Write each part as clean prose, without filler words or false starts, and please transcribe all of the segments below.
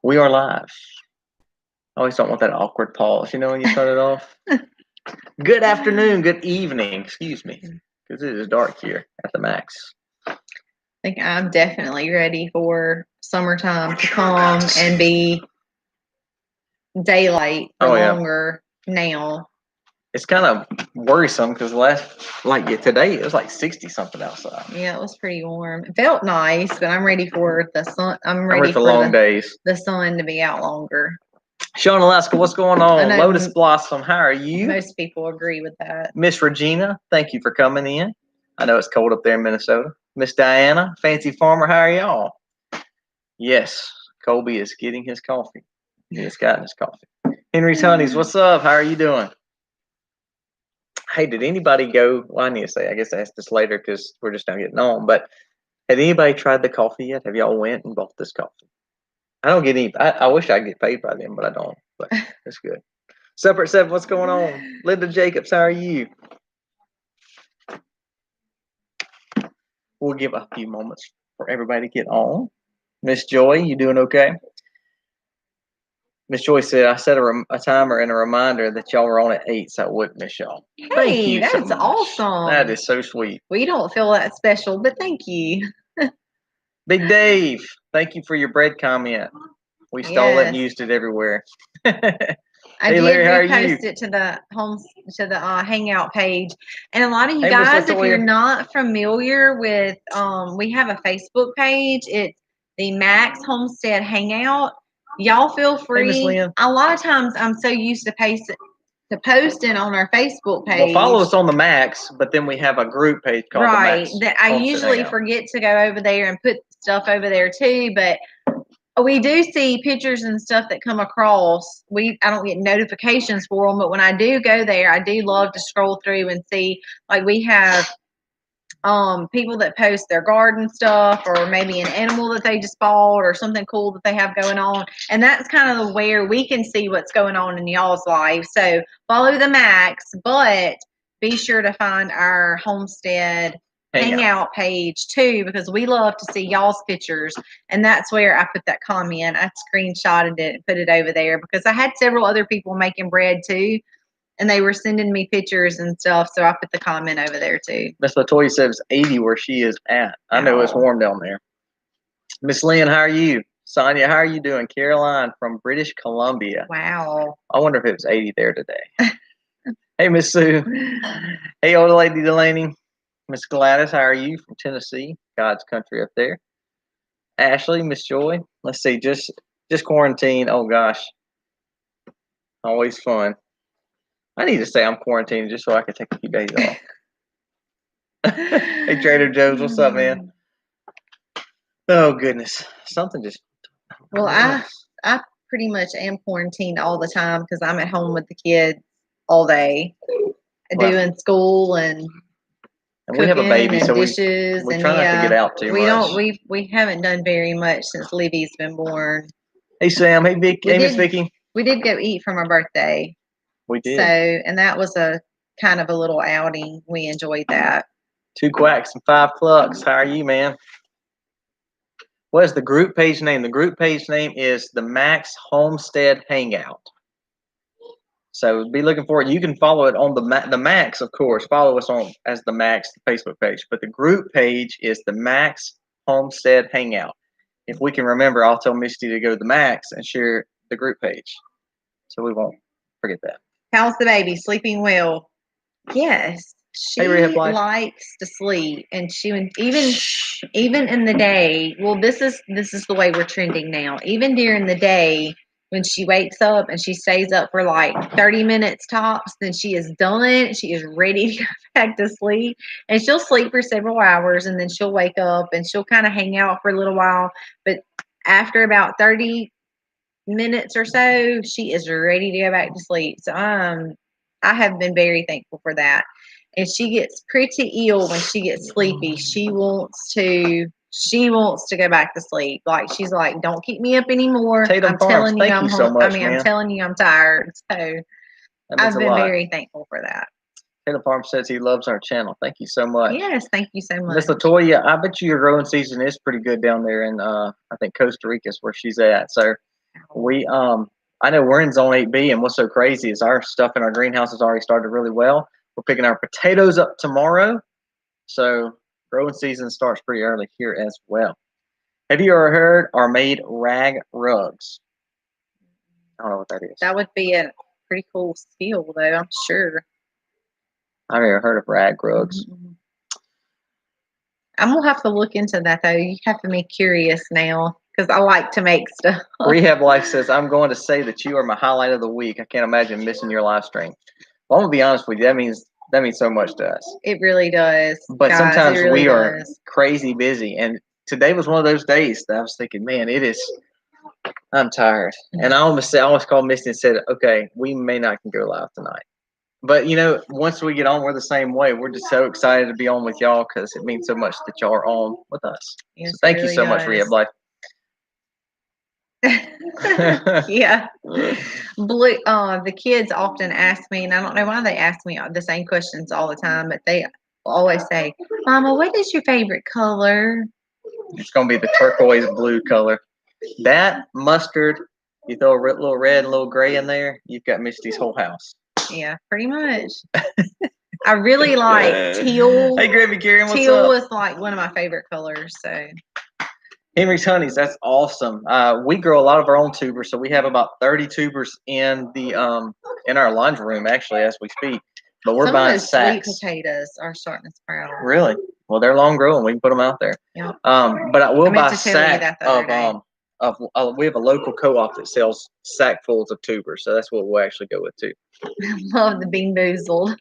We are live. I always don't want that awkward pause, when you start it off. Good afternoon, good evening, excuse me, because it is dark here at the max. I think I'm definitely ready for summertime to come and be daylight for longer now. It's kind of worrisome because today it was like 60 something outside. Yeah, it was pretty warm. It felt nice, but I'm ready for the sun. I'm ready for long days. The sun to be out longer. Sean Alaska, what's going on? Lotus Blossom, how are you? Most people agree with that. Miss Regina, thank you for coming in. I know it's cold up there in Minnesota. Miss Diana, Fancy Farmer, how are y'all? Yes, Colby is getting his coffee. He has gotten his coffee. Henry's Honeys, what's up? How are you doing? Hey, did anybody go? Well, I need to say, I guess I ask this later because we're just now getting on. But had anybody tried the coffee yet? Have y'all went and bought this coffee? I don't get any. I wish I could get paid by them, but I don't. But it's good. Supper at 7, what's going on? Linda Jacobs, how are you? We'll give a few moments for everybody to get on. Miss Joy, you doing okay? Miss Joy said, I set a timer and a reminder that y'all were on at 8, so I wouldn't miss y'all. Hey, thank you that's so awesome. That is so sweet. We don't feel that special, but thank you. Big Dave, thank you for your bread comment. We stole it and used it everywhere. I did repost it to the hangout page, and a lot of you guys, if you're not familiar with, we have a Facebook page. It's the Max Homestead Hangout. Y'all feel free. A lot of times, I'm so used to posting on our Facebook page. Well, follow us on the Max, but then we have a group page called the Max. Right. I usually forget to go over there and put stuff over there too, but we do see pictures and stuff that come across. I don't get notifications for them, but when I do go there, I do love to scroll through and see. Like, we have people that post their garden stuff, or maybe an animal that they just bought, or something cool that they have going on. And that's kind of where we can see what's going on in y'all's life. So follow the Max, but be sure to find our Homestead Hangout page too, because we love to see y'all's pictures, and that's where I put that comment. I screenshotted it and put it over there because I had several other people making bread too, and they were sending me pictures and stuff, so I put the comment over there too. Miss Latoya says 80 where she is at. I know it's warm down there. Miss Lynn, how are you? Sonia, how are you doing? Caroline from British Columbia. Wow. I wonder if it was 80 there today. Hey, Miss Sue. Hey, old lady Delaney. Miss Gladys, how are you? From Tennessee, God's country up there. Ashley, Miss Joy. Let's see, just quarantine. Oh gosh, always fun. I need to say I'm quarantined just so I can take a few days off. Hey, Trader Joe's, what's up, man? Oh goodness, something just. Well, I pretty much am quarantined all the time because I'm at home with the kids all day, doing school and we have a baby, so dishes we try not to get out too much. We haven't done very much since Livy's been born. Hey Sam, hey Vic, hey Miss Vicky. We did go eat for my birthday. We did. So, and that was a kind of a little outing. We enjoyed that. 2 quacks and 5 clucks. How are you, man? What is the group page name? The group page name is the Max Homestead Hangout. So be looking for it. You can follow it on the Max, of course. Follow us on as the Max Facebook page. But the group page is the Max Homestead Hangout. If we can remember, I'll tell Misty to go to the Max and share the group page, so we won't forget that. How's the baby? Sleeping well? Yes. She likes to sleep, and even in the day. Well, this is the way we're trending now. Even during the day, when she wakes up and she stays up for like 30 minutes tops, then she is done. She is ready to go back to sleep, and she'll sleep for several hours, and then she'll wake up and she'll kind of hang out for a little while. But after about 30 minutes or so, she is ready to go back to sleep. So I have been very thankful for that. And she gets pretty ill when she gets sleepy. She wants to go back to sleep. Like, she's like, don't keep me up anymore. I'm telling you I'm tired. So I've been very thankful for that. Caleb Farm says he loves our channel. Thank you so much. Yes, thank you so much. Miss Latoya, I bet you your growing season is pretty good down there in I think Costa Rica is where she's at. So we I know we're in zone 8B, and what's so crazy is our stuff in our greenhouse has already started really well. We're picking our potatoes up tomorrow. So growing season starts pretty early here as well. Have you ever heard or made rag rugs? I don't know what that is. That would be a pretty cool skill, though, I'm sure. I've never heard of rag rugs. I'm going to have to look into that, though. You have me curious now because I like to make stuff. Rehab Life says, I'm going to say that you are my highlight of the week. I can't imagine missing your live stream. Well, I'm going to be honest with you. That means so much to us. It really does. But guys, sometimes really we are does. crazy busy. And today was one of those days that I was thinking, man, I'm tired. And I almost called Misty and said, okay, we may not can go live tonight. But, once we get on, we're the same way. We're just so excited to be on with y'all because it means so much that y'all are on with us. Yes, so thank you so much, Rehab Life. Yeah. The kids often ask me, and I don't know why they ask me the same questions all the time, but they always say, Mama, what is your favorite color? It's going to be the turquoise blue color. That mustard, you throw a little red and a little gray in there, you've got Misty's whole house. Yeah, pretty much. I really like teal. Hey, Gravy Karen, what's teal up? is like one of my favorite colors. So Henry's Honeys, that's awesome. We grow a lot of our own tubers, so we have about 30 tubers in the in our laundry room actually as we speak. But we're buying of those sacks. Sweet potatoes are starting to sprout. Really? Well, they're long growing. We can put them out there. Yeah. But I will buy a sack of we have a local co-op that sells sackfuls of tubers, so that's what we'll actually go with too. I love the Bean Boozled.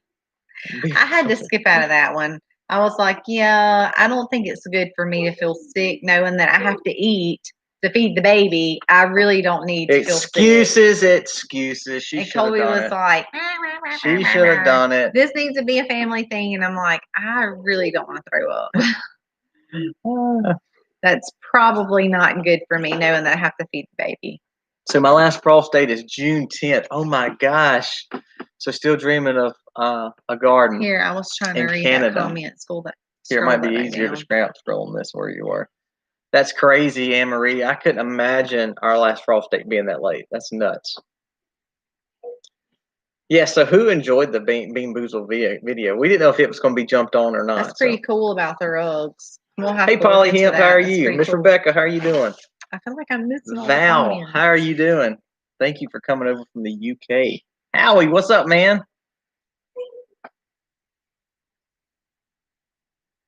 I had to skip out of that one. I was like, yeah, I don't think it's good for me to feel sick knowing that I have to eat to feed the baby. I really don't need to feel sick. Excuses. She and should have Colby done was it. like, She should have done it. This needs to be a family thing. And I'm like, I really don't want to throw up. That's probably not good for me knowing that I have to feed the baby. So my last frost date is June 10th. Oh my gosh. So still dreaming of a garden. Here, I was trying to read Canada. that comment. Here, it might be easier to scroll this where you are. That's crazy, Anne-Marie. I couldn't imagine our last frost date being that late. That's nuts. Yeah, so who enjoyed the Bean Boozled video? We didn't know if it was going to be jumped on or not. That's pretty cool about the rugs. Hey, Polly Hemp, how are you? Miss Rebecca, how are you doing? I feel like I'm missing all Val, how are you doing? Thank you for coming over from the UK. Howie, what's up, man?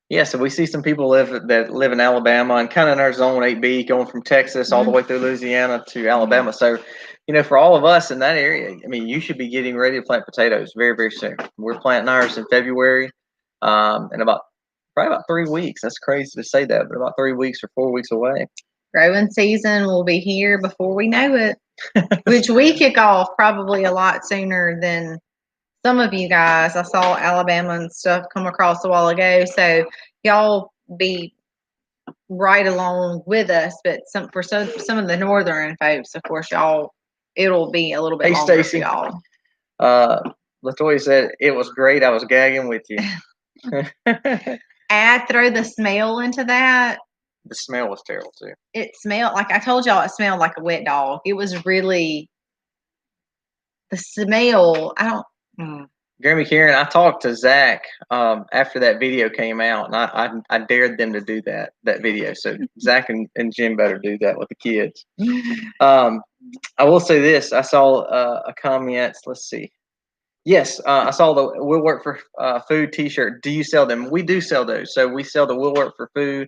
Yeah, so we see some people that live in Alabama and kind of in our zone 8B, going from Texas all the way through Louisiana to Alabama. So, for all of us in that area, I mean, you should be getting ready to plant potatoes very, very soon. We're planting ours in February, in probably about 3 weeks. That's crazy to say that, but about 3 weeks or 4 weeks away. Growing season will be here before we know it, which we kick off probably a lot sooner than some of you guys. I saw Alabama and stuff come across a while ago, so y'all be right along with us. But some of the northern folks, of course, it'll be a little bit longer for y'all. Latoya said it was great. I was gagging with you. Throw the smell into that. The smell was terrible too. It smelled like, I told y'all, it smelled like a wet dog. It was really the smell. Jeremy Karen, I talked to Zach after that video came out, and I dared them to do that video. So Zach and Jim better do that with the kids. I will say this. I saw a comment. Let's see. Yes, I saw the We'll Work for Food t-shirt. Do you sell them? We do sell those. So we sell the We'll Work for Food,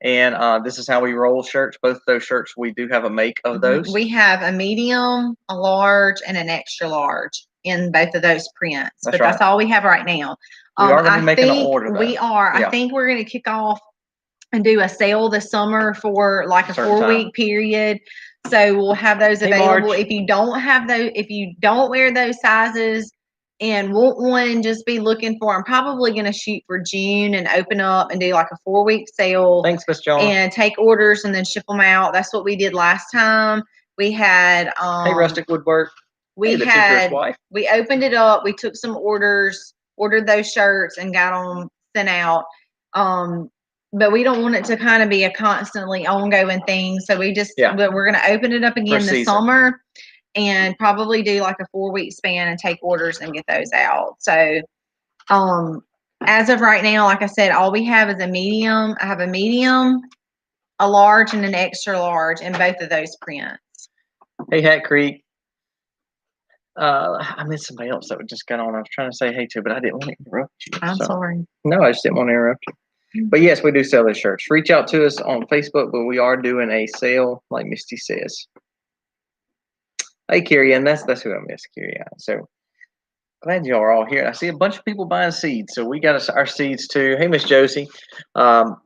and this is how we roll shirts. Both of those shirts, we do have a make of those. We have a medium, a large, and an extra large in both of those prints. That's all we have right now. We are going to be making an order, though. We are. Yeah. I think we're going to kick off and do a sale this summer for like a 4-week period. So we'll have those available. March. If you don't wear those sizes and want one, just be looking for. I'm probably going to shoot for June and open up and do like a 4-week sale. Thanks, Miss John. And take orders and then ship them out. That's what we did last time. We had Hey, Rustic Woodwork. We opened it up. We took some orders ordered those shirts and got them sent out. But we don't want it to kind of be a constantly ongoing thing. So we just, but we're going to open it up again this summer and probably do like a 4-week span and take orders and get those out. So, as of right now, like I said, all we have is a medium. I have a medium, a large, and an extra large in both of those prints. Hey, Hat Creek. I missed somebody else that just got on. I was trying to say hey to, but I didn't want to interrupt you. I'm sorry. No, I just didn't want to interrupt you. But yes, we do sell those shirts. Reach out to us on Facebook, but we are doing a sale, like Misty says. Hey, Carrie Ann, that's who I miss, Carrie Ann. So glad y'all are all here. I see a bunch of people buying seeds, so we got our seeds too. Hey, Miss Josie,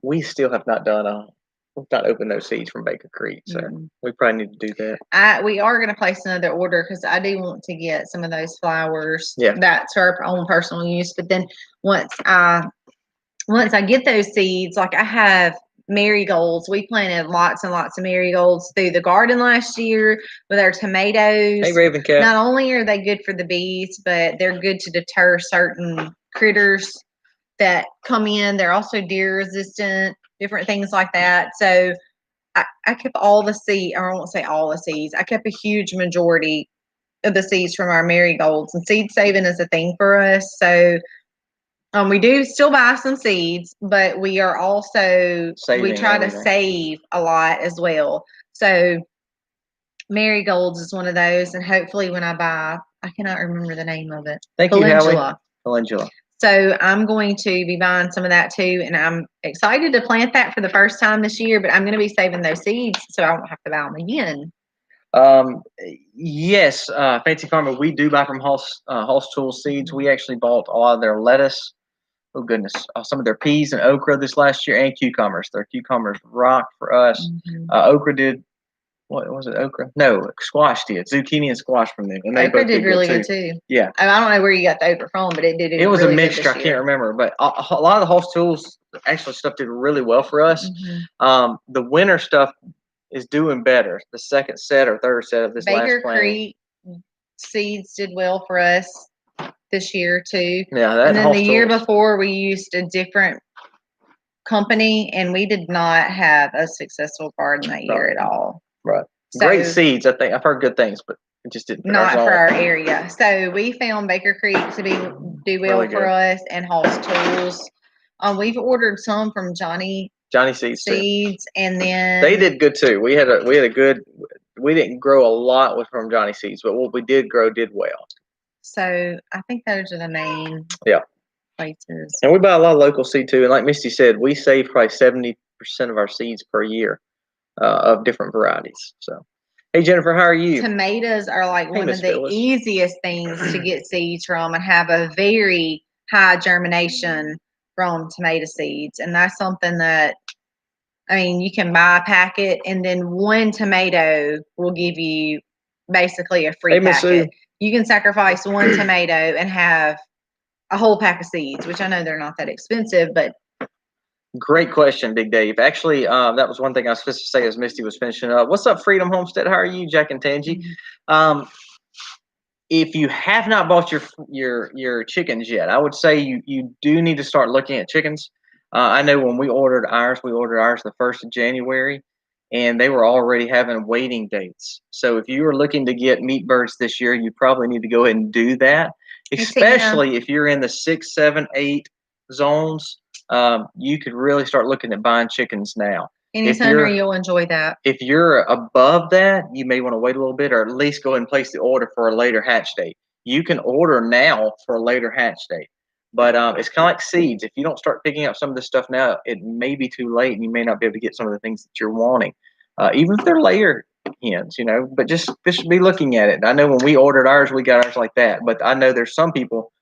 we still have not done we've not opened those seeds from Baker Creek, so we probably need to do that. We are going to place another order because I do want to get some of those flowers. Yeah, that's for our own personal use. But then once I get those seeds, like I have marigolds. We planted lots and lots of marigolds through the garden last year with our tomatoes. Hey, Raven Cat. Not only are they good for the bees, but they're good to deter certain critters that come in. They're also deer resistant, different things like that. So I kept all the seeds, or I won't say all the seeds. I kept a huge majority of the seeds from our marigolds, and seed saving is a thing for us. So we do still buy some seeds, but we are also we try to save a lot as well. So marigolds is one of those, and hopefully when I cannot remember the name of it. Thank you, Hallie. Calendula. So I'm going to be buying some of that too, and I'm excited to plant that for the first time this year. But I'm going to be saving those seeds so I won't have to buy them again. Yes, Fancy Farmer, we do buy from Hoss Tools Seeds. We actually bought a lot of their lettuce. Oh goodness, some of their peas and okra this last year, and cucumbers. Their cucumbers rock for us. Okra did. What was it? Okra? No, squash did. Zucchini and squash from them, and they okra both did really good too. Yeah, I don't know where you got the okra from, but it did. It was really a mixture. I can't remember, but a lot of the Hoss Tools actually stuff did really well for us. The winter stuff is doing better. The second set or third set of this last Baker planting. Creek seeds did well for us this year too. Yeah, and then the year before we used a different company, and we did not have a successful garden that year at all. Right. So, great seeds. I think I've heard good things, but it just didn't. Not for our area. So we found Baker Creek to do well really for us, and Hoss Tools. We've ordered some from Johnny Seeds, and then they did good too. We had a good. We didn't grow a lot from Johnny Seeds, but what we did grow did well. So I think those are the main places. And we buy a lot of local seed too. And like Misty said, we save probably 70% of our seeds per year of different varieties. So, hey Jennifer, how are you? Tomatoes are like one of the easiest things to get seeds from, and have a very high germination from tomato seeds. And that's something that, I mean, you can buy a packet, and then one tomato will give you basically a free packet. You can sacrifice one tomato and have a whole pack of seeds, which I know they're not that expensive, but. Great question, Big Dave. Actually, that was one thing I was supposed to say as Misty was finishing up. What's up, Freedom Homestead? How are you, Jack and Tangi? If you have not bought your chickens yet, I would say you do need to start looking at chickens. I know when we ordered ours the 1st of January, and they were already having waiting dates. So if you are looking to get meat birds this year, you probably need to go ahead and do that, especially if you're in the 6, 7, 8 zones. You could really start looking at buying chickens now. Any sooner, you'll enjoy that. If you're above that, you may want to wait a little bit, or at least go ahead and place the order for a later hatch date. You can order now for a later hatch date. But it's kind of like seeds. If you don't start picking up some of this stuff now, it may be too late, and you may not be able to get some of the things that you're wanting, even if they're layer hens, But just be looking at it. I know when we ordered ours, we got ours like that. But I know there's some people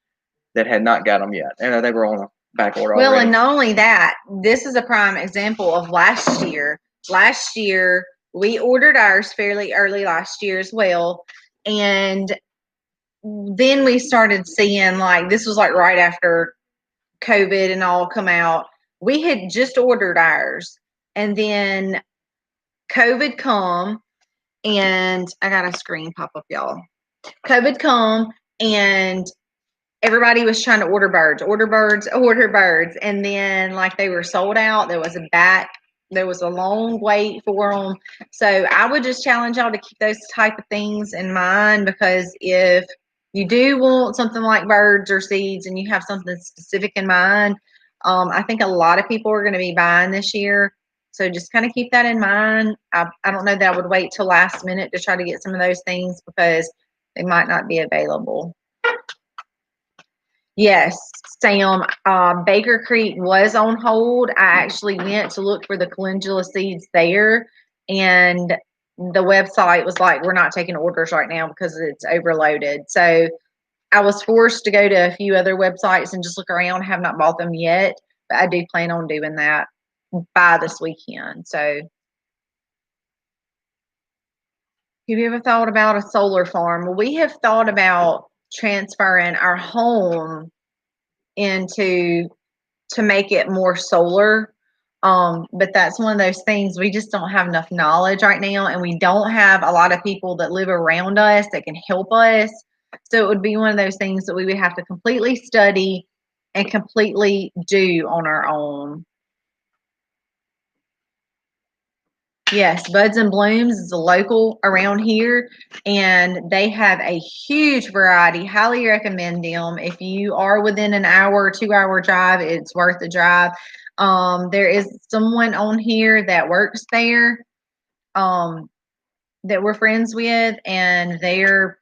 that had not got them yet, and they were on a back order already. Well, and not only that, this is a prime example of last year. Last year, we ordered ours fairly early last year as well, and then we started seeing, like, this was like right after COVID and all come out. We had just ordered ours, and then COVID come, and I got a screen pop up, y'all. COVID come, and everybody was trying to order birds, order birds, order birds. And then like they were sold out. There was a long wait for them. So I would just challenge y'all to keep those type of things in mind, because if you do want something like birds or seeds and you have something specific in mind, I think a lot of people are going to be buying this year. So just kind of keep that in mind. I don't know that I would wait till last minute to try to get some of those things because they might not be available. Yes, Sam, Baker Creek was on hold. I actually went to look for the calendula seeds there, and the website was like, we're not taking orders right now because it's overloaded. So I was forced to go to a few other websites and just look around. I have not bought them yet, but I do plan on doing that by this weekend. So have you ever thought about a solar farm? Well, we have thought about transferring our home into to make it more solar. But that's one of those things we just don't have enough knowledge right now, and we don't have a lot of people that live around us that can help us. So it would be one of those things that we would have to completely study and completely do on our own. Yes, Buds and Blooms is a local around here, and they have a huge variety. Highly recommend them. If you are within an hour, 2 hour drive, it's worth the drive. There is someone on here that works there that we're friends with, and their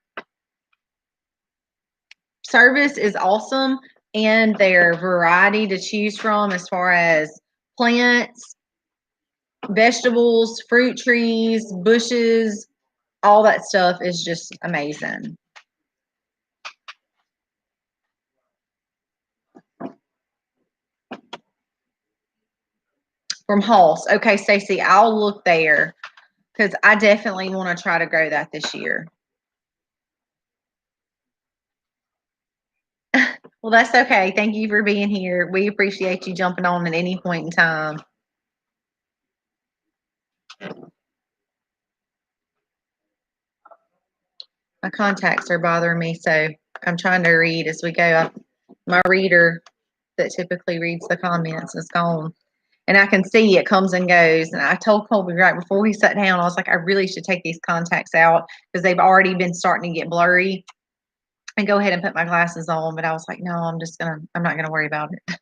service is awesome, and their variety to choose from as far as plants, vegetables, fruit trees, bushes, all that stuff is just amazing. From Halls. Okay, Stacey, I'll look there because I definitely want to try to grow that this year. Well, that's okay. Thank you for being here. We appreciate you jumping on at any point in time. My contacts are bothering me, so I'm trying to read as we go. My reader that typically reads the comments is gone. And I can see it comes and goes. And I told Colby right before we sat down, I was like, I really should take these contacts out because they've already been starting to get blurry, and go ahead and put my glasses on. But I was like, no, I'm not gonna worry about it.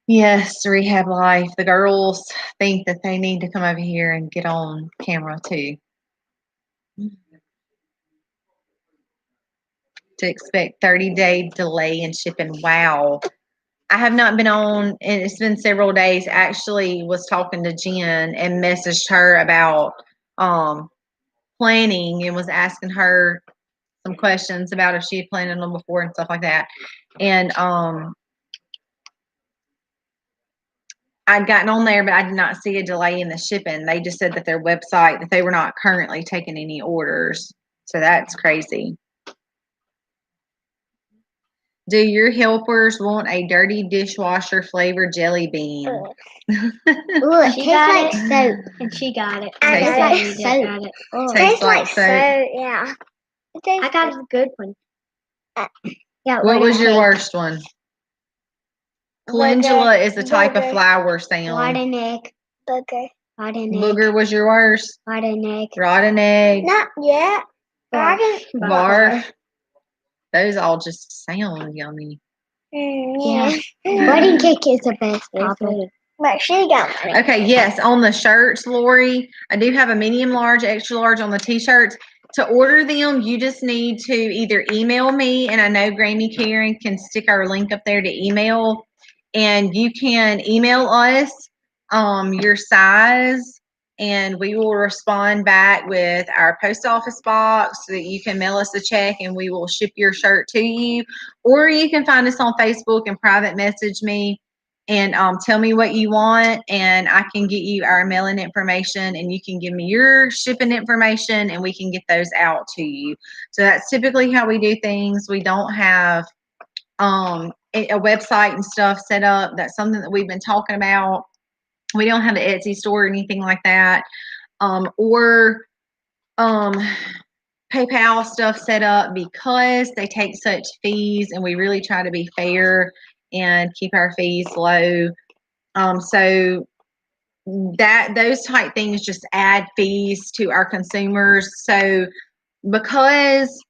Yes, rehab life. The girls think that they need to come over here and get on camera too. To expect 30-day delay in shipping. Wow. I have not been on, and it's been several days. Actually was talking to Jen and messaged her about planning and was asking her some questions about if she had planned them before and stuff like that. And I'd gotten on there, but I did not see a delay in the shipping. They just said that their website, that they were not currently taking any orders. So that's crazy. Do your helpers want a dirty dishwasher flavored jelly bean? Ooh, it tastes like soap. And she got it. I Tastes got like it. Got Soap. it. Oh. Tastes like soap. Yeah. I got a good one. Yeah. What was your cake? worst one? Calendula is a type of Booger. flower, Sam. Rotten egg. Booger. Rotten egg. Booger was your worst. Rotten egg. Rotten egg. Not yet. Barf. Barf. Those all just sound yummy. Yeah. Wedding cake is the best. Probably. But she got one. Okay, yes, on the shirts, Lori, I do have a medium large, extra large on the t-shirts. To order them, you just need to either email me, and I know Granny Karen can stick our link up there to email, and you can email us your size, and we will respond back with our post office box so that you can mail us a check and we will ship your shirt to you. Or you can find us on Facebook and private message me and tell me what you want, and I can get you our mailing information, and you can give me your shipping information, and we can get those out to you. So that's typically how we do things. We don't have a website and stuff set up. That's something that we've been talking about. We don't have an Etsy store or anything like that. PayPal stuff set up because they take such fees, and we really try to be fair and keep our fees low. So that those type things just add fees to our consumers. So because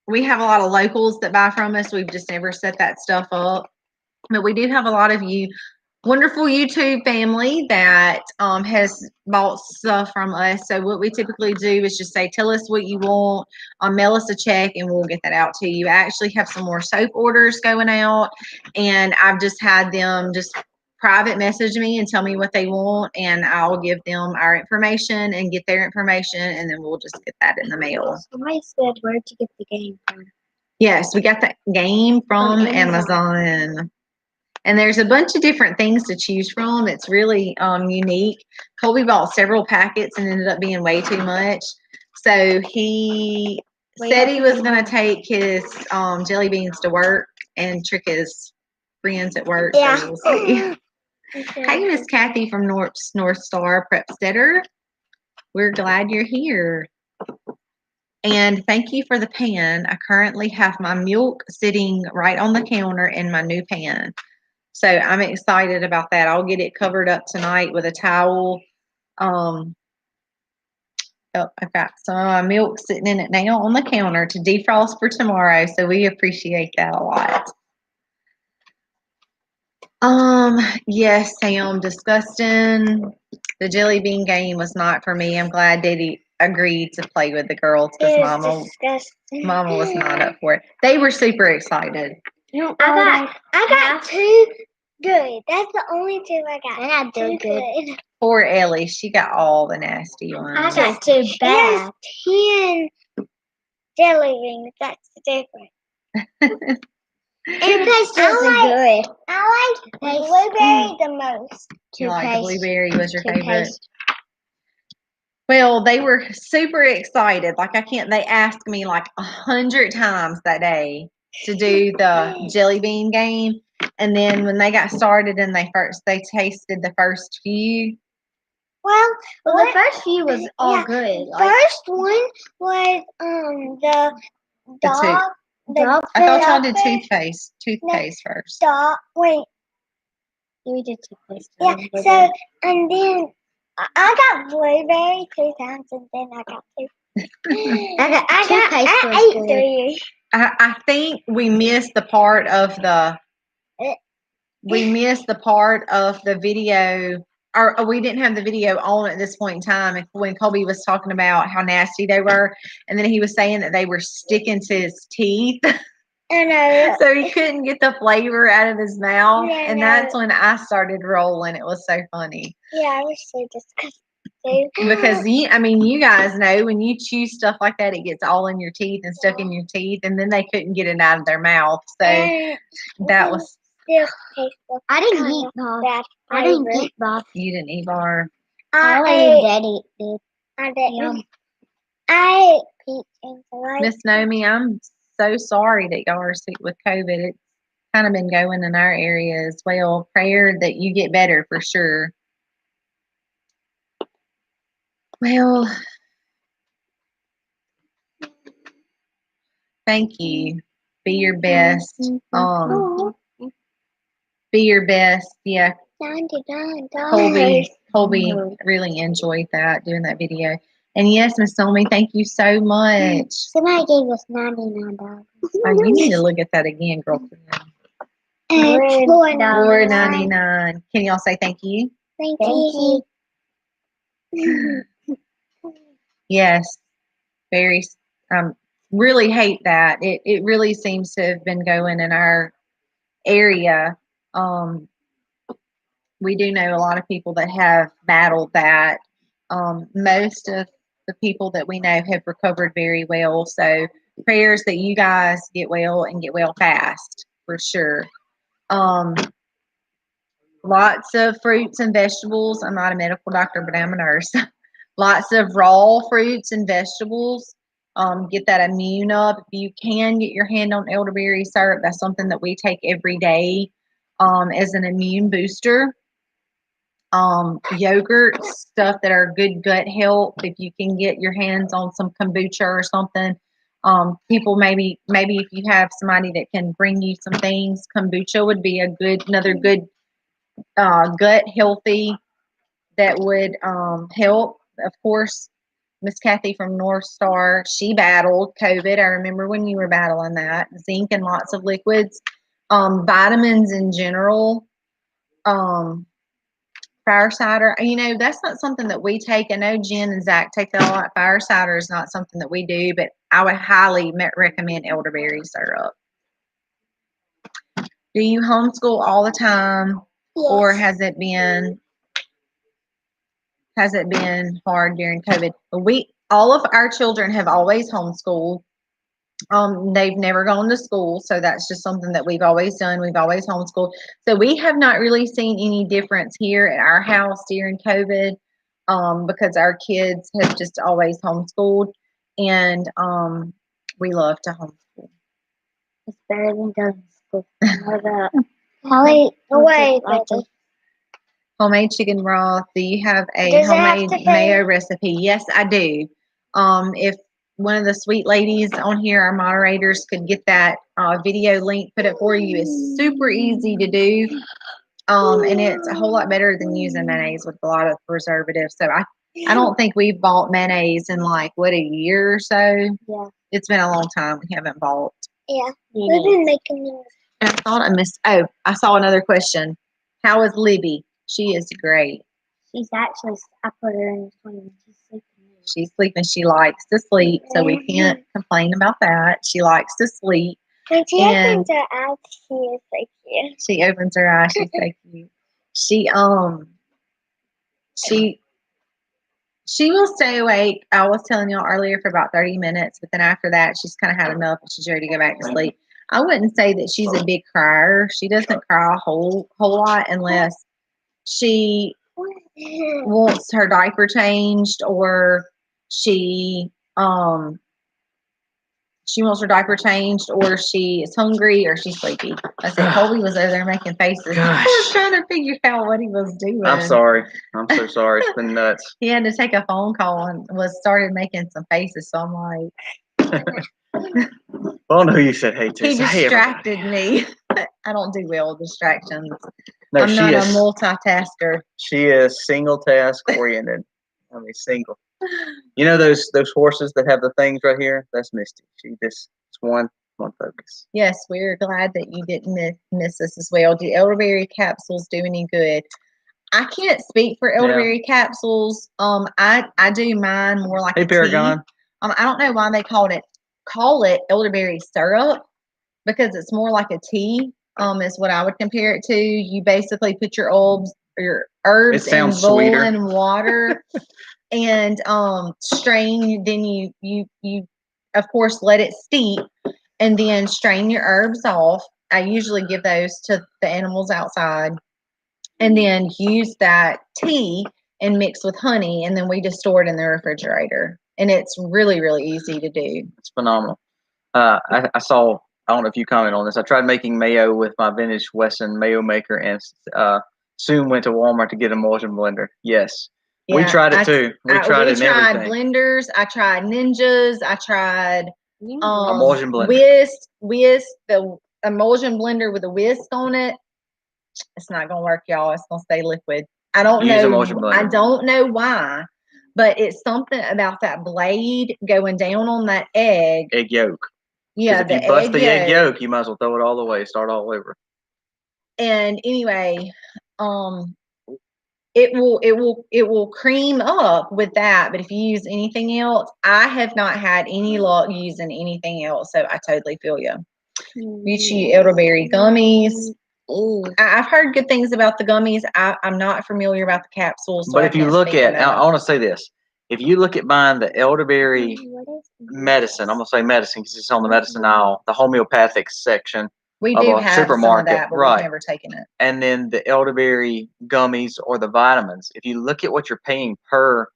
we have a lot of locals that buy from us, we've just never set that stuff up. But we do have a lot of you wonderful YouTube family that has bought stuff from us. So what we typically do is just say, tell us what you want, mail us a check, and we'll get that out to you. I actually have some more soap orders going out, and I've just had them just private message me and tell me what they want, and I'll give them our information and get their information, and then we'll just get that in the mail. Somebody said, where'd you get the game from? Yes, we got that game from Amazon. Amazon. And there's a bunch of different things to choose from. It's really unique. Colby bought several packets and ended up being way too much. So he said he was going to take his jelly beans to work and trick his friends at work. Yeah. So we'll see. Hey, Miss Kathy from North Star Prepsteader. We're glad you're here. And thank you for the pan. I currently have my milk sitting right on the counter in my new pan. So I'm excited about that. I'll get it covered up tonight with a towel. Oh, I've got some of my milk sitting in it now on the counter to defrost for tomorrow. So we appreciate that a lot. Yes, Sam, disgusting. The jelly bean game was not for me. I'm glad Daddy agreed to play with the girls because Mama was not up for it. They were super excited. I got two good. That's the only two I got. I got two good. Poor Ellie, she got all the nasty ones. I got two bad. 10 jelly beans. That's different. And tastes good. I like blueberry the most. You like the blueberry was your favorite? Toothpaste. Well, they were super excited. Like they asked me like 100 times that day to do the jelly bean game. And then when they got started and they tasted the first few. Well, the first few was all good. First one was the dog. Dog I thought y'all food. did toothpaste first. Dog. Wait. We did toothpaste. Yeah. So and then I got blueberry 2 times, and then I got two. I ate 3. I think we missed the part of the video, or we didn't have the video on at this point in time when Colby was talking about how nasty they were, and then he was saying that they were sticking to his teeth. I know. So he couldn't get the flavor out of his mouth, Yeah, and that's when I started rolling. It was so funny. Yeah, I was so disgusting. Because you guys know when you chew stuff like that, it gets all in your teeth and stuck in your teeth, and then they couldn't get it out of their mouth. So that was. I didn't eat bar. I didn't eat bar. You didn't eat bar. Only Daddy did. I didn't. I ate peach and salad. Miss Nomi, I'm so sorry that y'all are sick with COVID. It's kind of been going in our area as well. Prayer that you get better for sure. Well, thank you. Be your best. Be your best. Yeah. $99. Colby really enjoyed doing that video. And yes, Miss Nomi, thank you so much. Somebody gave us $99. You need to look at that again, girlfriend. $4.99. Can y'all say thank you? Thank you. Yes, very. Really hate that. It really seems to have been going in our area. We do know a lot of people that have battled that. Most of the people that we know have recovered very well. So prayers that you guys get well and get well fast for sure. Lots of fruits and vegetables. I'm not a medical doctor, but I'm a nurse. Lots of raw fruits and vegetables. Get that immune up. If you can get your hand on elderberry syrup, that's something that we take every day as an immune booster. yogurt, stuff that are good gut health. If you can get your hands on some kombucha or something, people maybe if you have somebody that can bring you some things, kombucha would be another good gut healthy that would help. Of course, Miss Kathy from North Star, she battled COVID. I remember when you were battling that. Zinc and lots of liquids, vitamins in general, fire cider. That's not something that we take. I know Jen and Zach take that a lot. Fire cider is not something that we do, but I would highly recommend elderberry syrup. Do you homeschool all the time, or has it been hard during COVID? All of our children have always homeschooled. They've never gone to school, so that's just something that we've always done. We've always homeschooled. So we have not really seen any difference here at our house during COVID, because our kids have just always homeschooled, and we love to homeschool. It's better than going to school. Homemade chicken broth. Do you have a Does it have homemade to be- mayo recipe? Yes, I do. If one of the sweet ladies on here, our moderators, could get that video link, put it for you. It's super easy to do. And it's a whole lot better than using mayonnaise with a lot of preservatives. So I don't think we've bought mayonnaise in a year or so. Yeah. It's been a long time we haven't bought. Yeah. We've been making them. And I thought I missed. Oh, I saw another question. How is Libby? She is great. She's actually, I put her in the swing. She's sleeping. She's sleeping. She likes to sleep, so we can't complain about that. She likes to sleep. When she opens her eyes, she is so cute. She opens her eyes. She's so cute. She will stay awake. I was telling y'all earlier for about 30 minutes, but then after that, she's kind of had enough and she's ready to go back to sleep. I wouldn't say that she's a big crier. She doesn't cry a whole lot unless she wants her diaper changed, or she wants her diaper changed, or she is hungry, or she's sleepy. I said Colby was over there making faces. Gosh. I was trying to figure out what he was doing. I'm sorry. I'm so sorry. It's been nuts. He had to take a phone call and started making some faces. So I'm like, Well, no, you said hey to. he Hey, distracted me. I don't do well with distractions. no, I'm she not is. a multitasker. She is single task oriented. I mean, single. You know those horses that have the things right here? That's Misty. She just it's one focus. Yes, we're glad that you didn't miss us as well. Do elderberry capsules do any good? I can't speak for elderberry capsules. I do mine more like Hey, a Paragon. tea. I don't know why they call it elderberry syrup, because it's more like a tea. Is what I would compare it to. You basically put your herbs in boiling water and strain. Then you of course let it steep, and then strain your herbs off. I usually give those to the animals outside, and then use that tea and mix with honey, and then we just store it in the refrigerator. And it's really, really easy to do. It's phenomenal. I saw. I don't know if you comment on this. I tried making mayo with my vintage Wesson mayo maker, and soon went to Walmart to get an emulsion blender. Yes, we tried it too. We tried everything. Blenders. I tried Ninjas. I tried emulsion blender. Whisk, the emulsion blender with a whisk on it. It's not gonna work, y'all. It's gonna stay liquid. I don't know why, but it's something about that blade going down on that egg yolk. Yeah, if you bust the egg yolk, you might as well throw it all away, start all over. And anyway, it will cream up with that. But if you use anything else, I have not had any luck using anything else. So I totally feel you. You elderberry gummies. I've heard good things about the gummies. I'm not familiar about the capsules. So but if you look at, I want to say this. If you look at buying the elderberry medicine, I'm going to say medicine because it's on the medicine aisle, the homeopathic section we of do a have supermarket. Some of that, but we've never taken it. And then the elderberry gummies or the vitamins, if you look at what you're paying per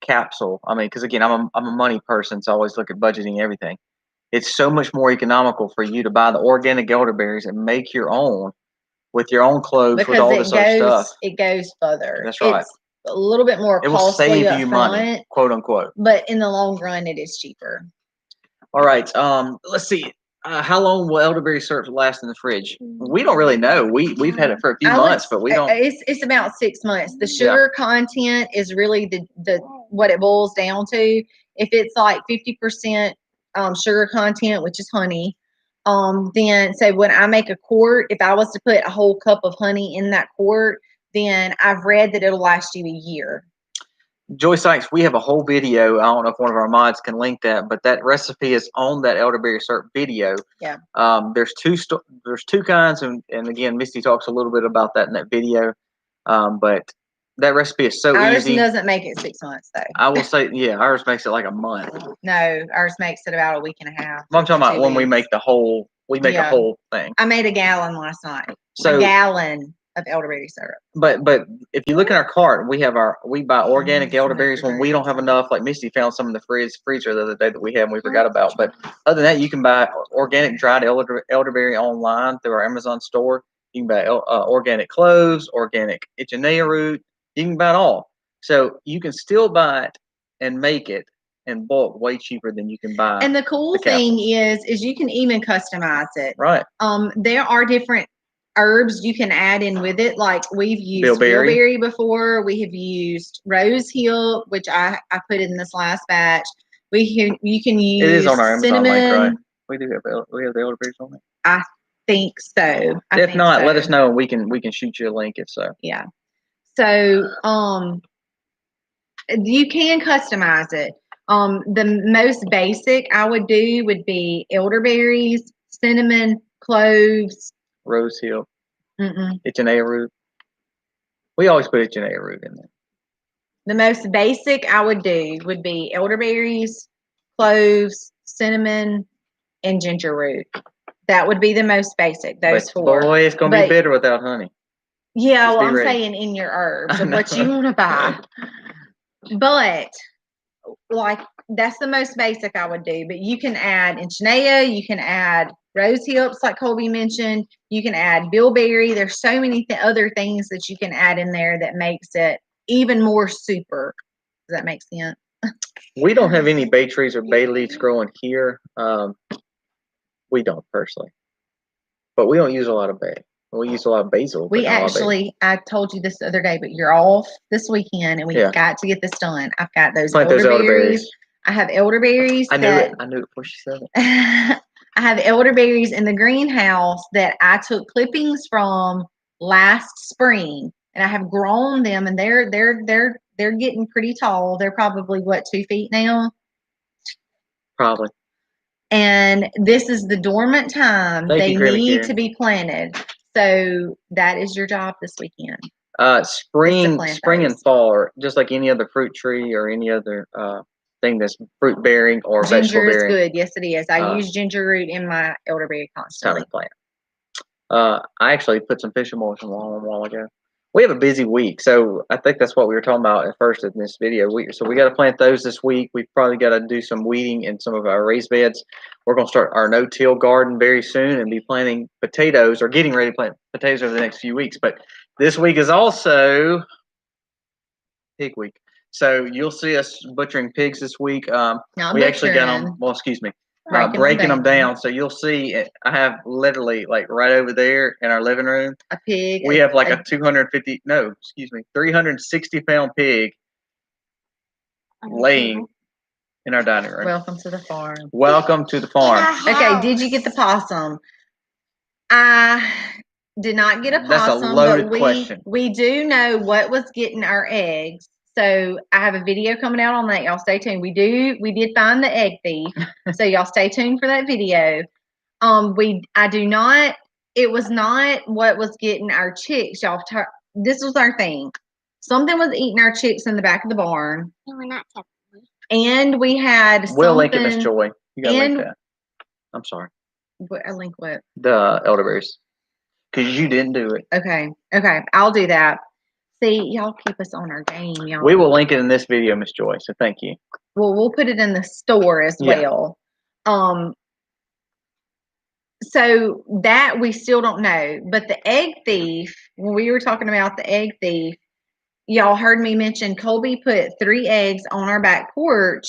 capsule, I mean, because again, I'm a money person, so I always look at budgeting everything. It's so much more economical for you to buy the organic elderberries and make your own with your own clothes, with all this other stuff. It goes further. That's right. It's a little bit more It will costly save up you front, money, quote unquote. but in the long run, it is cheaper. All right. Let's see. How long will elderberry syrup last in the fridge? We don't really know. We've had it for a few months, but we don't. It's about 6 months. The sugar content is really the what it boils down to. If it's like 50% sugar content, which is honey, then say when I make a quart, if I was to put a whole cup of honey in that quart, then I've read that it'll last you a year. Joy Sykes, we have a whole video. I don't know if one of our mods can link that, but that recipe is on that elderberry syrup video. Yeah. There's two kinds, and again, Misty talks a little bit about that in that video. But that recipe is so easy. Ours doesn't make it 6 months though. I will say, yeah, ours makes it like a month. No, ours makes it about a week and a half. I'm talking about when we make the whole. We make a whole thing. I made a gallon last night. So, a gallon of elderberry syrup. But if you look in our cart, we buy organic elderberries when we don't have enough. Like Misty found some in the freezer the other day that we had and we forgot about. But other than that, you can buy organic dried elderberry online through our Amazon store. You can buy organic cloves, organic echinacea root. You can buy it all. So you can still buy it and make it in bulk way cheaper than you can buy. And the cool thing is you can even customize it. Right. There are different herbs you can add in with it. Like we've used bilberry before. We have used rose hill, which I put in this last batch. You can use it is on our Amazon cinnamon. Link, right? We have the elderberries on it. I think so. If not, let us know and we can shoot you a link if so. Yeah. So you can customize it. The most basic I would do would be elderberries, cinnamon, cloves, rose hill, echinacea root. We always put echinacea root in there. The most basic I would do would be elderberries, cloves, cinnamon, and ginger root. That would be the most basic. Those four. Boy, it's gonna be bitter without honey. Yeah, well, I'm saying in your herbs of what you want to buy. But like that's the most basic I would do. But you can add echinacea, you can add rose hips, like Colby mentioned. You can add bilberry. There's so many other things that you can add in there that makes it even more super. Does that make sense? We don't have any bay trees or bay leaves growing here. We don't personally, but we don't use a lot of bay. We use a lot of basil. We actually, I told you this the other day, but you're off this weekend, and we've got to get this done. I've got those elderberries. I have elderberries. I knew it before she said it. I have elderberries in the greenhouse that I took clippings from last spring, and I have grown them, and they're getting pretty tall. They're probably 2 feet now. Probably. And this is the dormant time. They need to be planted. So that is your job this weekend. Spring and fall are just like any other fruit tree or any other thing that's fruit bearing or vegetable bearing. Ginger is good. Yes, it is. I use ginger root in my elderberry constantly. Time to plant. I actually put some fish emulsion on a while ago. We have a busy week, so I think that's what we were talking about at first in this video. So we got to plant those this week. We've probably got to do some weeding in some of our raised beds. We're going to start our no-till garden very soon and be planting potatoes or getting ready to plant potatoes over the next few weeks. But this week is also pig week. So you'll see us butchering pigs this week. We actually got them, breaking them down. So you'll see, I have literally like right over there in our living room, a pig. We have like a 360-pound pig laying in our dining room. Welcome to the farm. Welcome to the farm. Okay, did you get the possum? I did not get a possum. That's a loaded question. We do know what was getting our eggs. So I have a video coming out on that. Y'all stay tuned. We did find the egg thief. So y'all stay tuned for that video. It was not what was getting our chicks. Y'all, this was our thing. Something was eating our chicks in the back of the barn. No, we're not telling you. And we had We'll link it, Miss Joy. You gotta link that. I'm sorry. A link what? The elderberries. Because you didn't do it. Okay. I'll do that. See, y'all keep us on our game, y'all. We will link it in this video, Miss Joy, so thank you. Well, we'll put it in the store as well. So that we still don't know. But the egg thief, when we were talking about the egg thief, y'all heard me mention Colby put 3 eggs on our back porch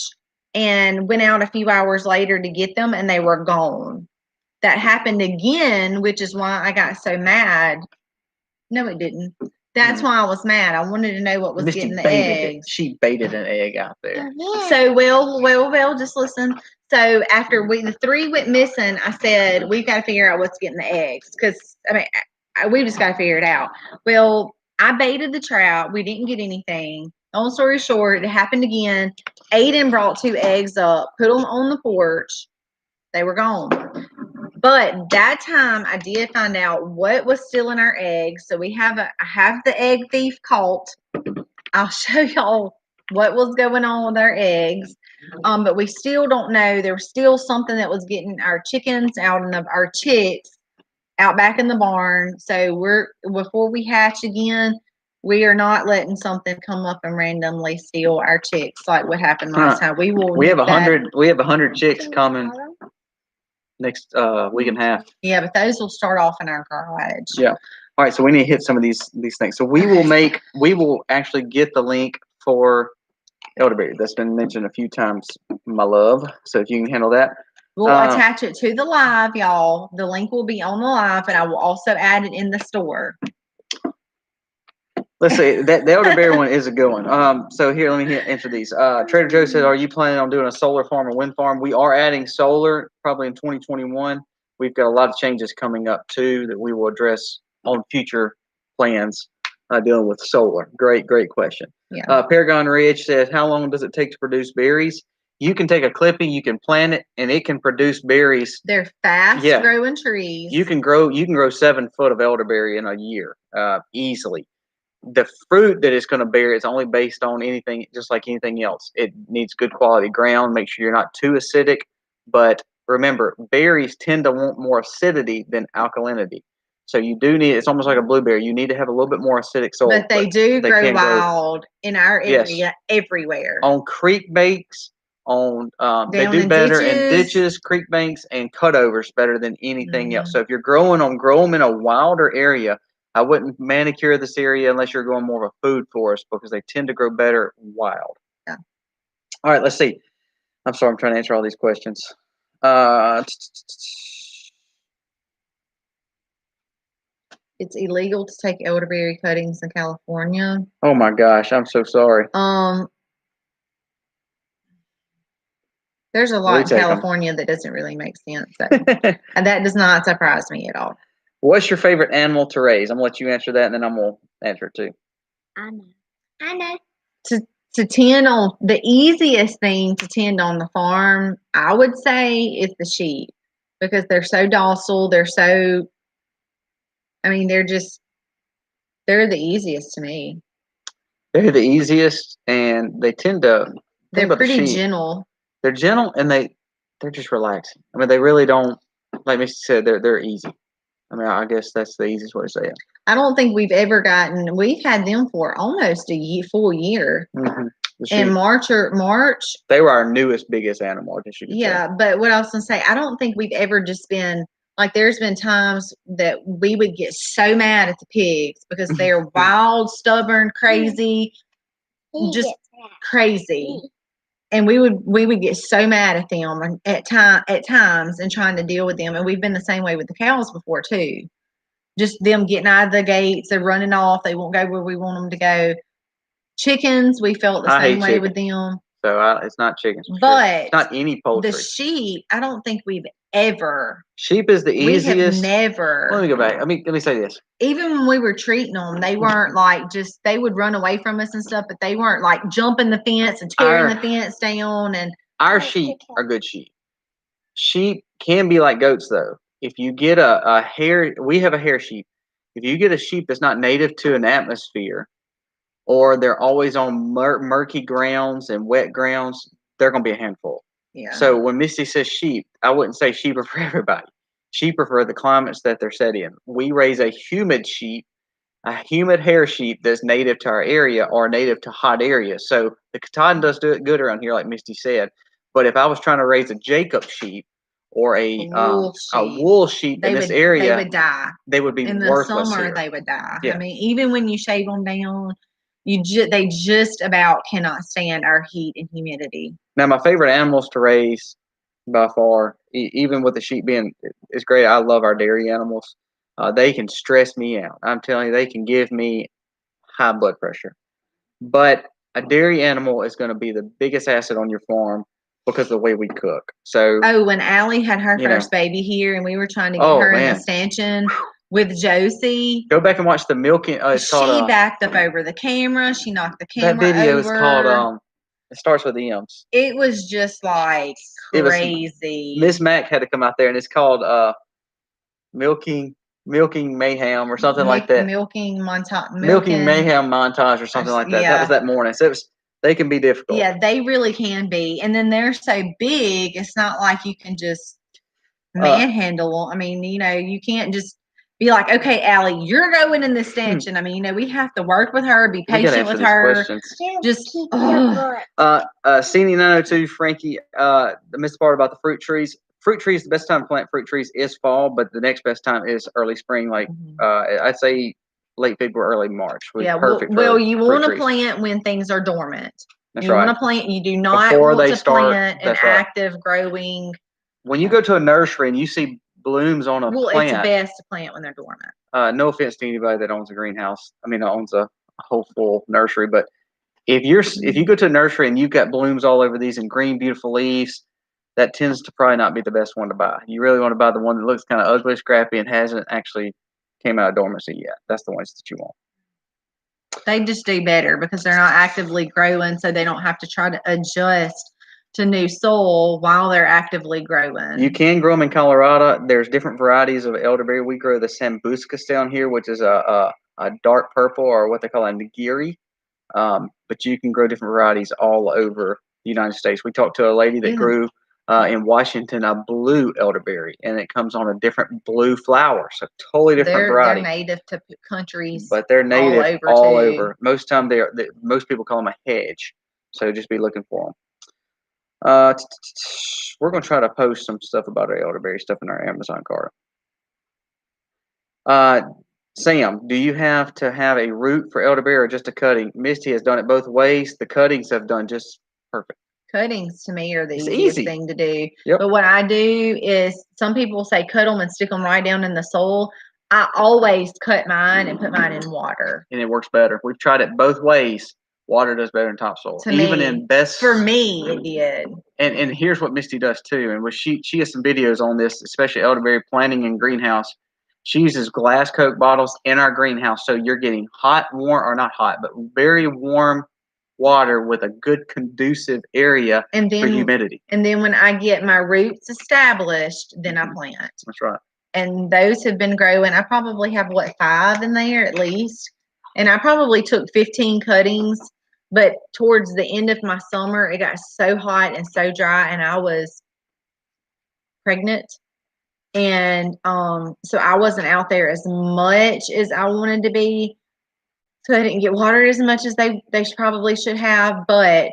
and went out a few hours later to get them, and they were gone. That happened again, which is why I got so mad. No, it didn't. That's why I was mad. I wanted to know what was Misty getting the baited eggs. it. She baited an egg out there. So, well, just listen. So after the 3 went missing, I said, we've got to figure out what's getting the eggs. Because, we just got to figure it out. Well, I baited the trout. We didn't get anything. Long story short, it happened again. Aiden brought 2 eggs up, put them on the porch. They were gone. But that time I did find out what was stealing our eggs. So I have the egg thief caught. I'll show y'all what was going on with our eggs. But we still don't know. There was still something that was getting our chickens out and our chicks out back in the barn. So before we hatch again, we are not letting something come up and randomly steal our chicks like what happened last time. We have 100 chicks coming next week and a half. Yeah, but those will start off in our garage. Yeah. All right, so we need to hit some of these things. So we will actually get the link for Elderberry. That's been mentioned a few times, my love. So if you can handle that. We'll attach it to the live, y'all. The link will be on the live, and I will also add it in the store. Let's see. The Elderberry one is a good one. So here, let me answer these. Trader Joe said, are you planning on doing a solar farm or wind farm? We are adding solar probably in 2021. We've got a lot of changes coming up, too, that we will address on future plans dealing with solar. Great question. Yeah. Paragon Ridge says, how long does it take to produce berries? You can take a clipping, you can plant it, and it can produce berries. They're fast-growing trees. You can grow 7 foot of elderberry in a year easily. The fruit that it's going to bear is only based on anything, just like anything else. It needs good quality ground. Make sure you're not too acidic. But remember, berries tend to want more acidity than alkalinity. So you do need, it's almost like a blueberry. You need to have a little bit more acidic soil. But they do grow wild in our area everywhere. On creek banks, they do better in ditches, creek banks, and cutovers better than anything else. So if you're grow them in a wilder area. I wouldn't manicure this area unless you're going more of a food forest because they tend to grow better wild. Yeah. All right, let's see. I'm sorry, I'm trying to answer all these questions. It's illegal to take elderberry cuttings in California. Oh my gosh, I'm so sorry. There's a lot in California that doesn't really make sense. So. And that does not surprise me at all. What's your favorite animal to raise? I'm going to let you answer that, and then I'm going to answer it too. I know. To tend on, the easiest thing to tend on the farm, I would say, is the sheep. Because they're so docile. They're the easiest to me. They're the easiest, and they tend to... They're pretty gentle. They're gentle, and they're just relaxing. I mean, they really don't... Like Misty said, they're easy. I mean, I guess that's the easiest way to say it. I don't think we've had them for almost a full year. Mm-hmm. In March. They were our newest, biggest animal, I guess you could say. But what I was going to say, I don't think we've ever just been, like there's been times that we would get so mad at the pigs because they're wild, stubborn, crazy, just crazy. And we would get so mad at them at times and trying to deal with them. And we've been the same way with the cows before too. Just them getting out of the gates, they're running off. They won't go where we want them to go. Chickens, we felt the same way with them. So it's not chickens. But it's not any poultry. The sheep, I don't think we've ever. Sheep is the easiest. We have never. Let me go back. Let me say this. Even when we were treating them, they weren't like they would run away from us and stuff, but they weren't like jumping the fence and tearing the fence down. And our sheep are good sheep. Sheep can be like goats though. If you get a hair, we have a hair sheep. If you get a sheep that's not native to an atmosphere, or they're always on murky grounds and wet grounds, they're going to be a handful. Yeah. So when Misty says sheep, I wouldn't say sheep are for everybody. Sheep are for the climates that they're set in. We raise a humid sheep, a humid hair sheep that's native to our area or native to hot areas. So the Katahdin does do it good around here, like Misty said. But if I was trying to raise a Jacob sheep or a sheep. wool sheep in this area, they would die. They would be In the worthless summer, here. they would die. Yeah. I mean, even when you shave them down, they just about cannot stand our heat and humidity. Now, my favorite animals to raise by far, even with the sheep being, it's great. I love our dairy animals. They can stress me out. I'm telling you, they can give me high blood pressure. But a dairy animal is going to be the biggest asset on your farm because of the way we cook. So, when Allie had her first baby here, and we were trying to get her in the stanchion with Josie, go back and watch the milking. It's called. She backed up over the camera. She knocked the camera over. That video is called. It starts with M's. It was just like crazy. Miss Mac had to come out there, and it's called milking mayhem or something like that. Milking mayhem montage or something like that. That was that morning. So they can be difficult. Yeah, they really can be. And then they're so big, it's not like you can just manhandle them. I mean, you can't just be like, okay, Allie, you're going in the stanchion. I mean, we have to work with her, be patient with her. Just Cenie 902, Frankie, the missed part about the fruit trees. Fruit trees, the best time to plant fruit trees is fall, but the next best time is early spring, like I'd say late February, early March. Perfect. Well, you want to plant when things are dormant. You want to plant. You do not want to plant an active growing. When you go to a nursery and you see blooms on a plant, it's best to plant when they're dormant. No offense to anybody that owns a greenhouse. I mean, owns a whole full nursery, but if you go to a nursery and you've got blooms all over these and green, beautiful leaves, that tends to probably not be the best one to buy. You really want to buy the one that looks kind of ugly, scrappy, and hasn't actually came out of dormancy yet. That's the ones that you want. They just do better because they're not actively growing, so they don't have to try to adjust to new soil while they're actively growing. You can grow them in Colorado. There's different varieties of elderberry. We grow the Sambucus down here, which is a dark purple, or what they call a nigiri. But you can grow different varieties all over the United States. We talked to a lady that grew in Washington a blue elderberry, and it comes on a different blue flower, so totally different variety. They're native to countries, but they're native all over. Most time most people call them a hedge, so just be looking for them. We're going to try to post some stuff about our elderberry stuff in our Amazon cart. Sam, do you have to have a root for elderberry or just a cutting? Misty has done it both ways. The cuttings have done just perfect. Cuttings to me are the easiest thing to do. Yep. But what I do is, some people say cut them and stick them right down in the soil. I always cut mine and put mine in water. And it works better. We've tried it both ways. Water does better than topsoil. For me, it did. And here's what Misty does too. And she has some videos on this, especially elderberry planting in greenhouse. She uses glass Coke bottles in our greenhouse, so you're getting very warm water with a good conducive area for humidity. And then when I get my roots established, then I plant. That's right. And those have been growing. I probably have 5 in there at least. And I probably took 15 cuttings, but towards the end of my summer, it got so hot and so dry, and I was pregnant. And so I wasn't out there as much as I wanted to be. So I didn't get watered as much as they probably should have. But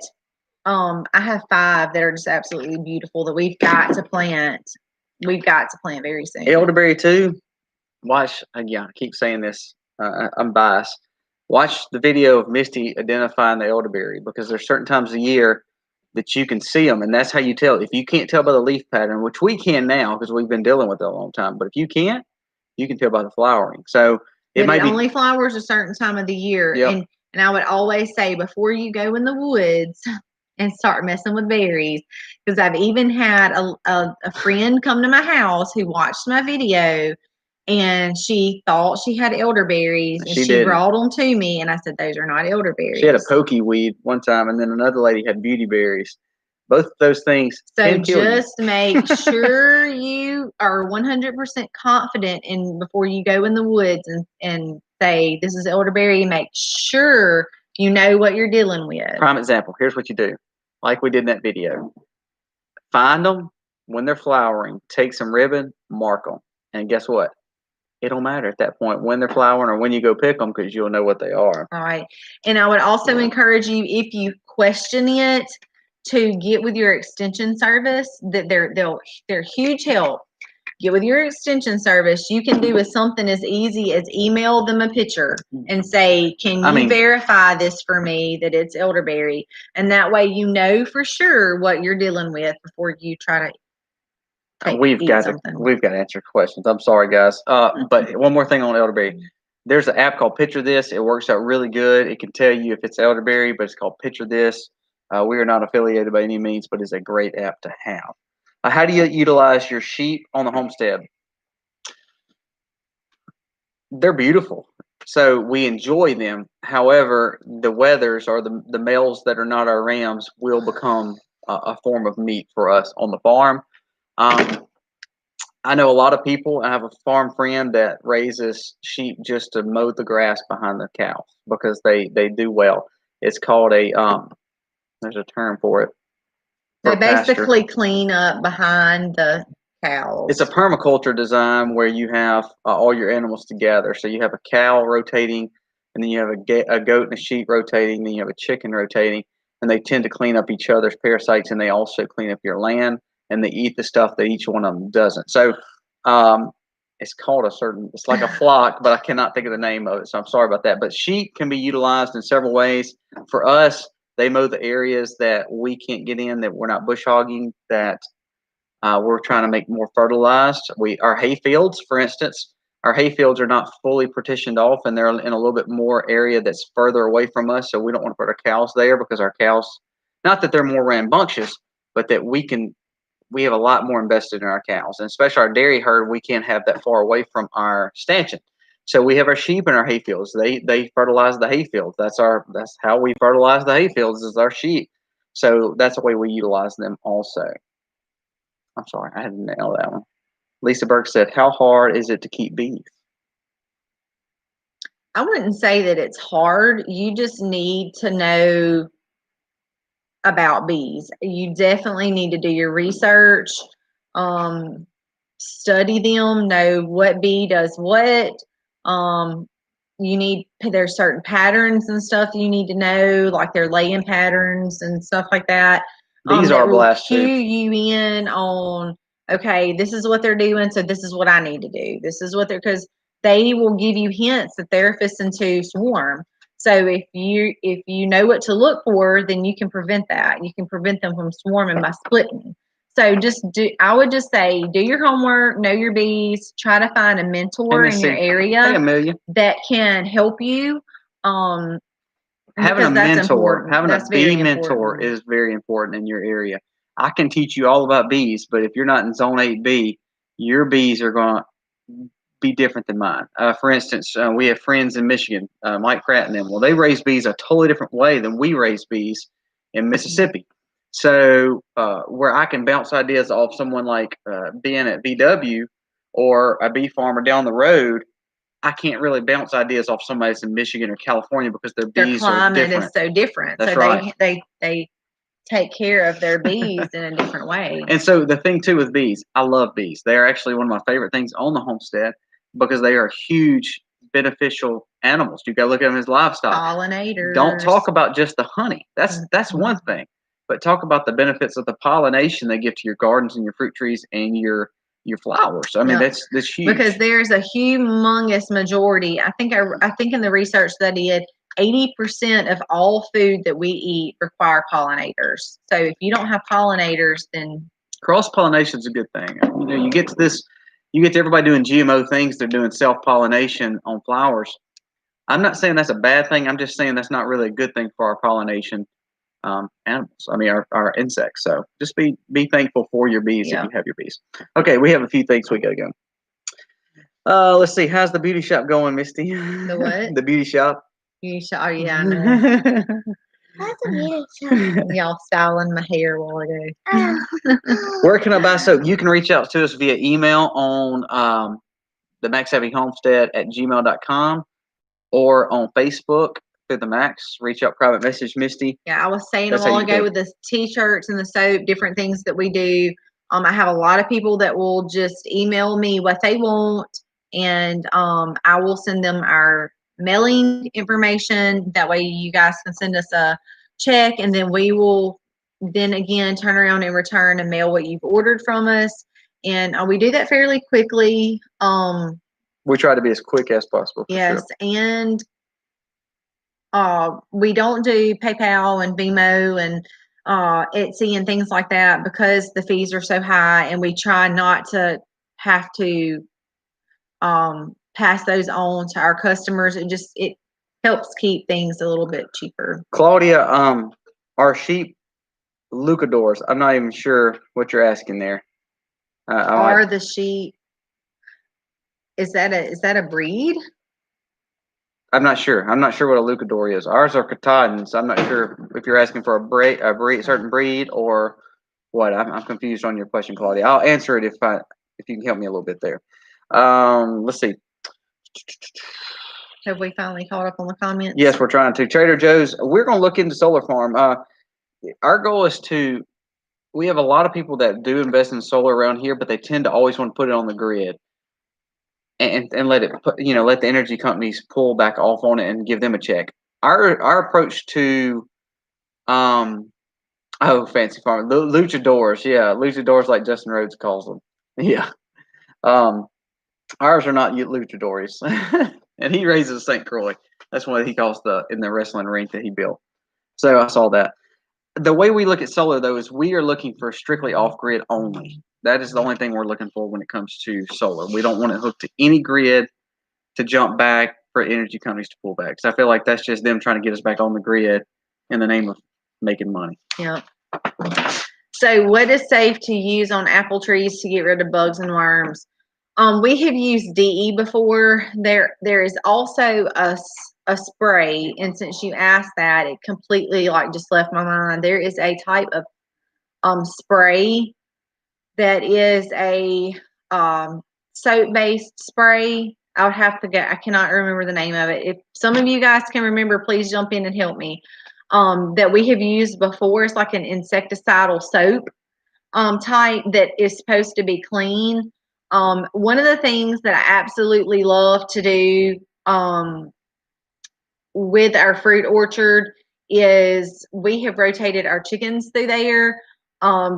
I have 5 that are just absolutely beautiful that we've got to plant. We've got to plant very soon. Elderberry too. Watch, again, I keep saying this. I'm biased. Watch the video of Misty identifying the elderberry, because there's certain times of the year that you can see them, and that's how you tell. If you can't tell by the leaf pattern, which we can now because we've been dealing with it a long time, but if you can't, you can tell by the flowering. So it only flowers a certain time of the year. Yep. And I would always say, before you go in the woods and start messing with berries, because I've even had a friend come to my house who watched my video, and she thought she had elderberries, and she brought them to me, and I said, those are not elderberries. She had a pokeweed one time, and then another lady had beautyberries. Both of those things. So just make sure you are 100% confident before you go in the woods and say, this is elderberry. Make sure you know what you're dealing with. Prime example. Here's what you do. Like we did in that video. Find them when they're flowering. Take some ribbon, mark them. And guess what? It don't matter at that point when they're flowering or when you go pick them, because you'll know what they are. All right. And I would also encourage you, if you question it, to get with your extension service. That they're huge help. Get with your extension service. You can do with something as easy as email them a picture and say, can you verify this for me that it's elderberry? And that way you know for sure what you're dealing with before you try to We've got to answer questions. I'm sorry, guys. But one more thing on elderberry. There's an app called Picture This. It works out really good. It can tell you if it's elderberry, but it's called Picture This. We are not affiliated by any means, but it's a great app to have. How do you utilize your sheep on the homestead? They're beautiful, so we enjoy them. However, the wethers or the males that are not our rams will become a form of meat for us on the farm. I know a lot of people. I have a farm friend that raises sheep just to mow the grass behind the cows because they do well. It's called there's a term for it. They basically clean up behind the cows. It's a permaculture design where you have all your animals together. So you have a cow rotating, and then you have a goat and a sheep rotating, then you have a chicken rotating, and they tend to clean up each other's parasites, and they also clean up your land, and they eat the stuff that each one of them doesn't. So it's called it's like a flock, but I cannot think of the name of it, so I'm sorry about that. But sheep can be utilized in several ways. For us, they mow the areas that we can't get in, that we're not bush hogging, that we're trying to make more fertilized. Our hay fields, for instance, our hay fields are not fully partitioned off, and they're in a little bit more area that's further away from us. So we don't want to put our cows there because our cows, not that they're more rambunctious, but that we have a lot more invested in our cows, and especially our dairy herd. We can't have that far away from our stanchion. So we have our sheep in our hay fields. They fertilize the hay fields. That's how we fertilize the hay fields, is our sheep. So that's the way we utilize them also. I'm sorry, I had to nail that one. Lisa Burke said, how hard is it to keep bees? I wouldn't say that it's hard. You just need to know about bees. You definitely need to do your research, study them, know what bee does what. There's certain patterns and stuff you need to know, like their laying patterns and stuff like that. These are blast cue you in on, okay, this is what they're doing, so this is what I need to do. This is what because they will give you hints that they're fisting to swarm. So if you know what to look for, then you can prevent that. You can prevent them from swarming by splitting. So I would just say, do your homework, know your bees, try to find a mentor in your area that can help you. Having a mentor, having a bee mentor is very important in your area. I can teach you all about bees, but if you're not in Zone 8B, your bees are going to be different than mine. For instance, we have friends in Michigan, Mike Pratt and them. Well, they raise bees a totally different way than we raise bees in Mississippi. So where I can bounce ideas off someone like being at VW or a bee farmer down the road, I can't really bounce ideas off somebody that's in Michigan or California because their bees are different. Their climate is so different. That's so right. They take care of their bees in a different way. And so the thing too with bees, I love bees. They are actually one of my favorite things on the homestead because they are huge beneficial animals. You got to look at them as livestock. Pollinators. Don't talk about just the honey. That's one thing. But talk about the benefits of the pollination they give to your gardens and your fruit trees and your flowers. I mean, that's huge. Because there's a humongous majority. I think in the research that I did, 80% of all food that we eat require pollinators. So if you don't have pollinators, then cross pollination is a good thing. You get to everybody doing GMO things. They're doing self pollination on flowers. I'm not saying that's a bad thing. I'm just saying that's not really a good thing for our pollination animals. I mean, our insects. So just be thankful for your bees if you have your bees. Okay, we have a few things we gotta go. Let's see. How's the beauty shop going, Misty? The what? The beauty shop. Beauty shop. Oh yeah, I know. That's a beauty shop. Y'all styling my hair while ago. Where can I buy soap? You can reach out to us via email on the Max Savvy Homestead at gmail.com or on Facebook. Through the Max, reach out, private message Misty. Yeah, I was saying a while ago with the t-shirts and the soap, different things that we do. I have a lot of people that will just email me what they want, and I will send them our mailing information. That way, you guys can send us a check, and then we will then again, turn around and return and mail what you've ordered from us. And we do that fairly quickly. We try to be as quick as possible. Yes, sure. and we don't do PayPal and Venmo and Etsy and things like that because the fees are so high, and we try not to have to pass those on to our customers. It helps keep things a little bit cheaper. Claudia, our sheep lucadors. I'm not even sure what you're asking there. Are the sheep? Is that a breed? I'm not sure. I'm not sure what a lucador is. Ours are Katahdins. I'm not sure if you're asking for a certain breed or what. I'm confused on your question, Claudia. I'll answer it if you can help me a little bit there. Let's see. Have we finally caught up on the comments? Yes, we're trying to. Trader Joe's. We're going to look into solar farm. Our goal is to. We have a lot of people that do invest in solar around here, but they tend to always want to put it on the grid. And let it let the energy companies pull back off on it and give them a check. Our approach to fancy farm luchadors, luchadors like Justin Rhodes calls them. Yeah. Ours are not luchadors. And he raises St. Croix. That's what he calls in the wrestling rink that he built. So I saw that. The way we look at solar though is we are looking for strictly off grid only. That is the only thing we're looking for when it comes to solar. We don't want it hooked to any grid to jump back for energy companies to pull back. Because I feel like that's just them trying to get us back on the grid in the name of making money. Yeah. So what is safe to use on apple trees to get rid of bugs and worms? We have used DE before. There is also a spray, and since you asked that, it completely just left my mind. There is a type of spray that is a soap-based spray. I would have to I cannot remember the name of it. If some of you guys can remember, please jump in and help me. That we have used before. It's like an insecticidal soap type that is supposed to be clean. One of the things that I absolutely love to do with our fruit orchard is we have rotated our chickens through there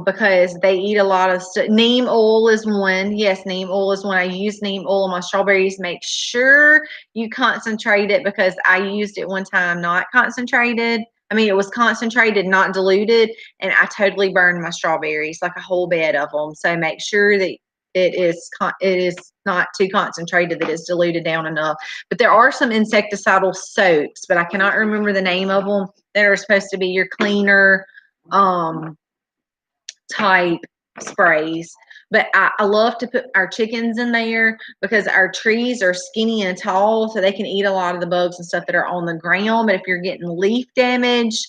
because they eat a lot of stuff. Neem oil is one. Yes, neem oil is one. I use neem oil on my strawberries. Make sure you concentrate it because I used it one time not concentrated. I mean, it was concentrated, not diluted, and I totally burned my strawberries, like a whole bed of them. So make sure that it is not too concentrated, that it's diluted down enough. But there are some insecticidal soaps, but I cannot remember the name of them, that are supposed to be your cleaner type sprays. But I love to put our chickens in there because our trees are skinny and tall, so they can eat a lot of the bugs and stuff that are on the ground. But if you're getting leaf damage,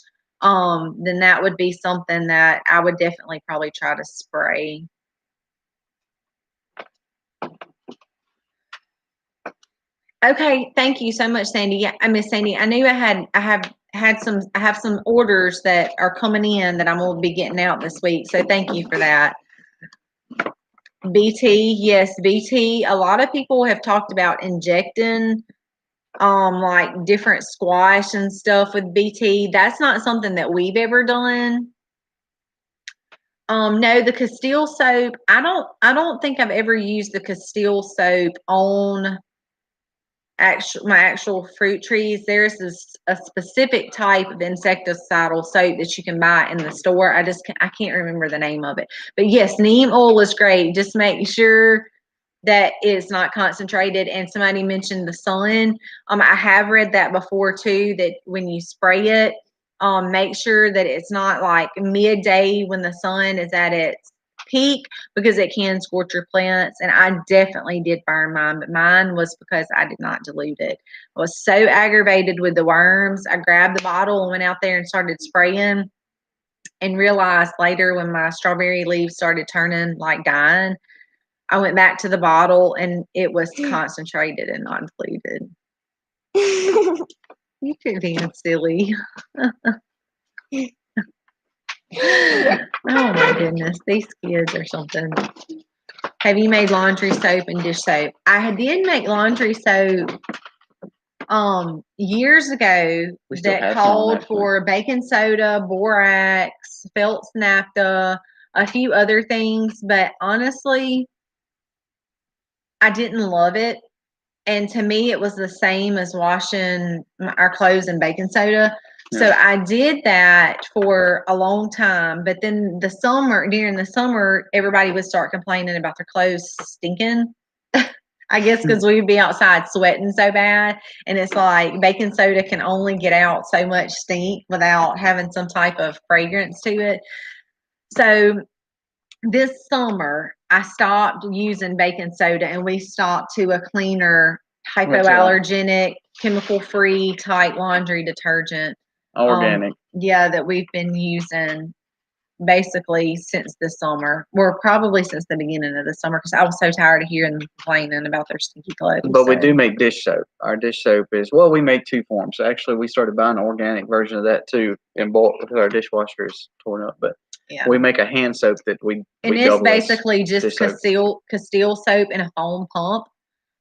then that would be something that I would definitely probably try to spray. Okay, thank you so much, Sandy. Yeah, Miss Sandy, I knew I have some orders that are coming in that I'm going to be getting out this week. So thank you for that. BT, yes, BT. A lot of people have talked about injecting like different squash and stuff with BT. That's not something that we've ever done. No, the Castile soap, I don't think I've ever used the Castile soap on my actual fruit trees. There's a specific type of insecticidal soap that you can buy in the store. I can't remember the name of it. But yes, neem oil is great. Just make sure that it's not concentrated. And somebody mentioned the sun. I have read that before too, that when you spray it, make sure that it's not like midday when the sun is at its peak, because it can scorch your plants. And I definitely did burn mine, but mine was because I did not dilute it. I was so aggravated with the worms. I grabbed the bottle and went out there and started spraying, and realized later when my strawberry leaves started turning like dying, I went back to the bottle and it was concentrated and not diluted. You too being silly. Oh my goodness, these kids or something. Have you made laundry soap and dish soap? I did make laundry soap Years ago We still that have some, called actually. for baking soda, borax, felt naphtha, a few other things, but honestly, I didn't love it. And to me, it was the same as washing our clothes in baking soda. So Yeah. I did that for a long time. But then during the summer, everybody would start complaining about their clothes stinking. I guess because we'd be outside sweating so bad. And it's like baking soda can only get out so much stink without having some type of fragrance to it. So this summer, I stopped using baking soda and we stopped to a cleaner, hypoallergenic, chemical-free type laundry detergent. Organic. Yeah, that we've been using basically since this summer. Well, probably since the beginning of the summer because I was so tired of hearing them complaining about their stinky clothes. But we do make dish soap. Our dish soap is, well, we make two forms. Actually, we started buying an organic version of that too in bulk because our dishwasher is torn up. But yeah, we make a hand soap that we and it's double as basically just dish soap. Castile soap in a foam pump.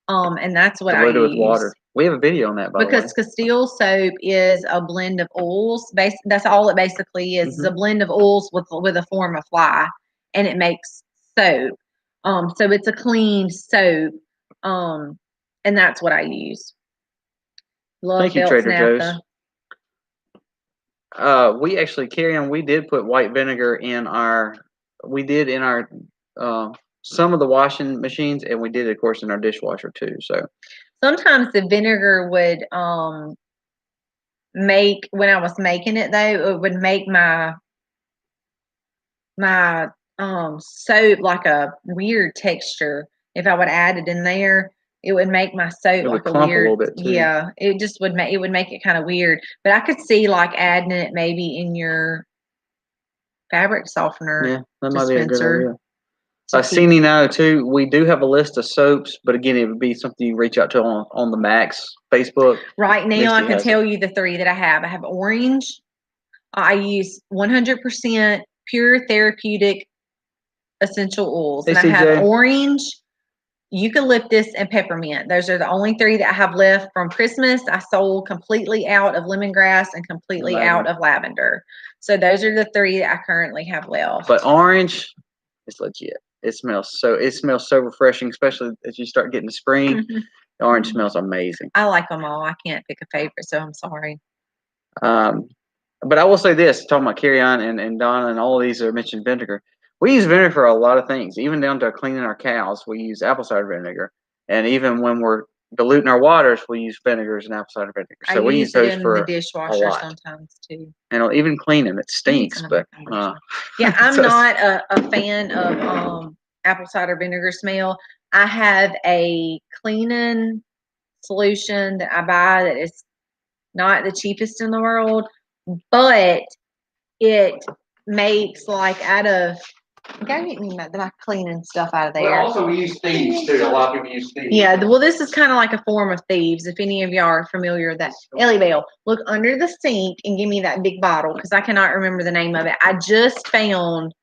And that's what I Diluted use. with water. We have a video on that, by the way. Because Castile soap is a blend of oils. That's all it basically is. Is a blend of oils with a form of fly, and it makes soap. So it's a clean soap. And that's what I use. Love Thank you, Phelps Trader naphtha. Joe's. We actually we did put white vinegar in our some of the washing machines, and we did, of course, in our dishwasher too. So sometimes the vinegar would make, when I was making it though, it would make my soap like a weird texture. If I would add it in there, it would make my soap it would like a clump weird, a little bit too. yeah, it just would make it kind of weird. But I could see like adding it maybe in your fabric softener. Yeah, that might be a good dispenser. idea. Cini now too. We do have a list of soaps, but again, it would be something you reach out to on the Max Facebook. Right now, I Misty can has tell you the three that I have. I have orange. I use 100% pure therapeutic essential oils, Hey, and I have CJ. orange, eucalyptus, and peppermint. Those are the only three that I have left from Christmas. I sold completely out of lemongrass and completely out of lavender. So those are the three that I currently have left. But orange is legit. It smells so refreshing, especially as you start getting to spring. The orange smells amazing. I like them all. I can't pick a favorite, so I'm sorry. But I will say this, talking about carry-on and Donna and all of these that are mentioned vinegar. We use vinegar for a lot of things, even down to cleaning our cows. We use apple cider vinegar. And even when we're diluting our waters, we use vinegars and apple cider vinegar. So we use those for the dishwasher sometimes too. And even cleaning, it stinks. But yeah, I'm not a fan of apple cider vinegar smell. I have a cleaning solution that I buy that is not the cheapest in the world, but it makes like out of, go get me my cleaning stuff out of there. Well, also we use thieves too. A lot of people use thieves. Yeah, well, this is kind of like a form of thieves. If any of y'all are familiar with that, Ellie Bell, look under the sink and give me that big bottle because I cannot remember the name of it. I just found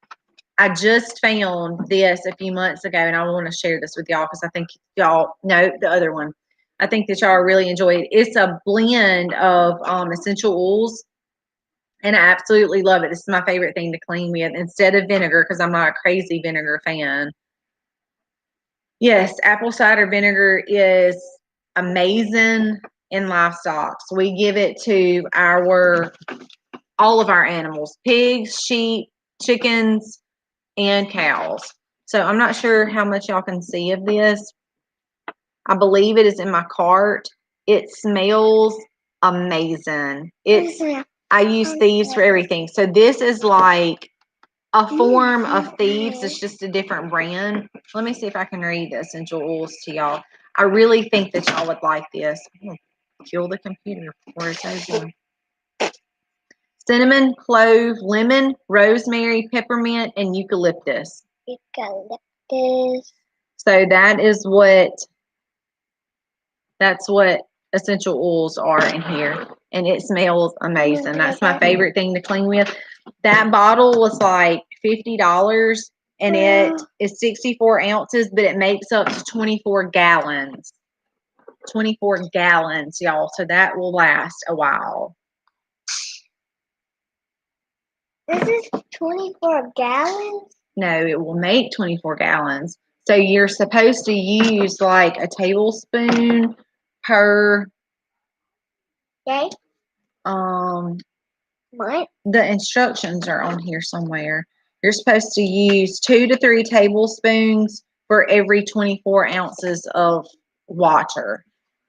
this a few months ago, and I want to share this with y'all because I think y'all know the other one. I think that y'all really enjoy it. It's a blend of essential oils. And I absolutely love it. This is my favorite thing to clean with instead of vinegar because I'm not a crazy vinegar fan. Yes, apple cider vinegar is amazing in livestock. So we give it to all of our animals, pigs, sheep, chickens, and cows. So I'm not sure how much y'all can see of this. I believe it is in my cart. It smells amazing. I use thieves for everything. So this is like a form of thieves. It's just a different brand. Let me see if I can read the essential oils to y'all. I really think that y'all would like this. I'm gonna kill the computer before it's over. Cinnamon, clove, lemon, rosemary, peppermint, and eucalyptus. So that's what essential oils are in here. And it smells amazing. That's my favorite thing to clean with. That bottle was like $50 and it is 64 ounces, but it makes up to 24 gallons. 24 gallons, y'all. So that will last a while. This is 24 gallons? No, it will make 24 gallons. So you're supposed to use like a tablespoon per Okay. What? The instructions are on here somewhere. You're supposed to use 2 to 3 tablespoons for every 24 ounces of water.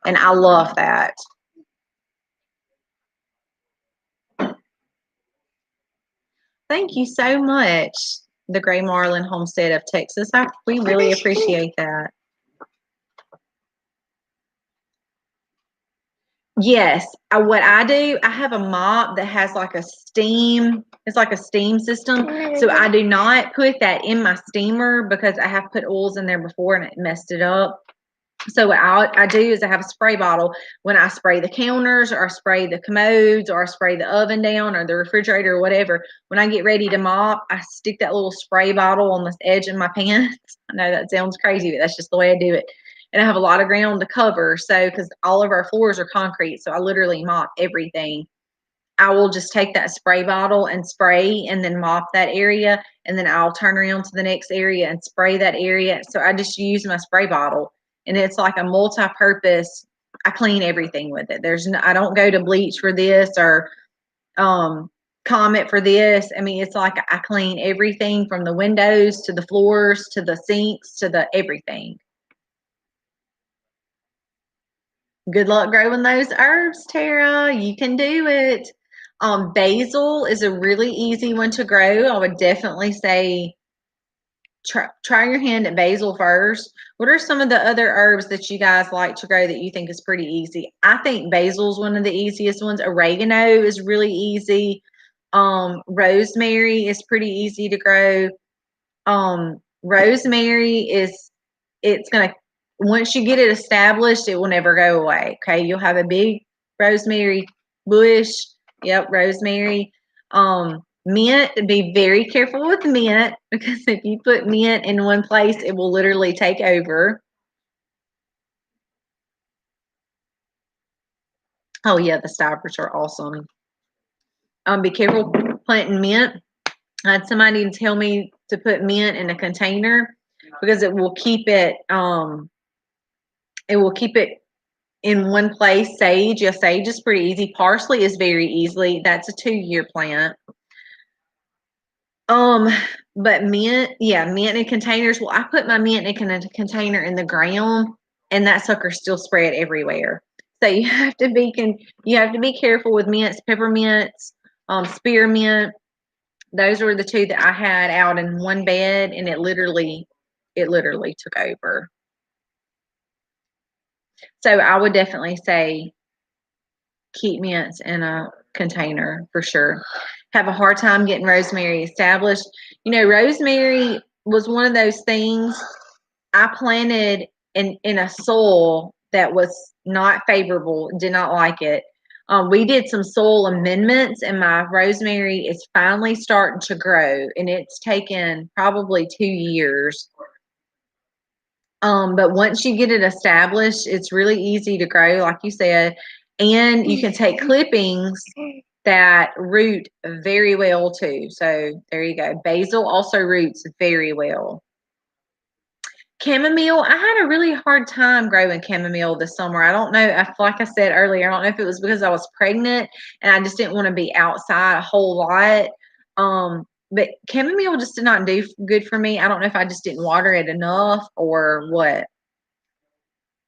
And I love that. Thank you so much, the Gray Marlin Homestead of Texas. We really appreciate that. Yes, what I do, I have a mop that has like a steam, it's like a steam system. So I do not put that in my steamer because I have put oils in there before and it messed it up. So what I do is I have a spray bottle when I spray the counters or I spray the commodes or I spray the oven down or the refrigerator or whatever. When I get ready to mop, I stick that little spray bottle on the edge of my pants. I know that sounds crazy, but that's just the way I do it. And I have a lot of ground to cover. So, because all of our floors are concrete, so I literally mop everything. I will just take that spray bottle and spray and then mop that area. And then I'll turn around to the next area and spray that area. So I just use my spray bottle. And it's like a multi-purpose. I clean everything with it. I don't go to bleach for this or Comet for this. I mean, it's like I clean everything from the windows to the floors to the sinks to the everything. Good luck growing those herbs, Tara. You can do it. Basil is a really easy one to grow. I would definitely say try your hand at basil first. What are some of the other herbs that you guys like to grow that you think is pretty easy? I think basil is one of the easiest ones. Oregano is really easy. Rosemary is pretty easy to grow. Rosemary once you get it established, it will never go away. Okay, you'll have a big rosemary bush. Yep, rosemary. Mint, be very careful with mint because if you put mint in one place, it will literally take over. Oh yeah, the stivers are awesome. Be careful planting mint. I had somebody tell me to put mint in a container because it will keep it in one place. Sage, yeah, sage is pretty easy. Parsley is very easily. That's a 2-year plant. But mint, yeah, mint in containers. Well, I put my mint in a container in the ground, and that sucker still spread everywhere. So you have to be careful with mints, peppermints, spearmint. Those were the 2 that I had out in one bed, and it literally took over. So I would definitely say keep mints in a container for sure. Have a hard time getting rosemary established. You know, rosemary was one of those things I planted in a soil that was not favorable, did not like it. We did some soil amendments and my rosemary is finally starting to grow, and it's taken probably 2 years. But once you get it established, it's really easy to grow, like you said, and you can take clippings that root very well too. So there you go. Basil also roots very well. Chamomile, I had a really hard time growing chamomile this summer. I don't know, like I said earlier, I don't know if it was because I was pregnant and I just didn't want to be outside a whole lot. But chamomile just did not do good for me. I don't know if I just didn't water it enough or what.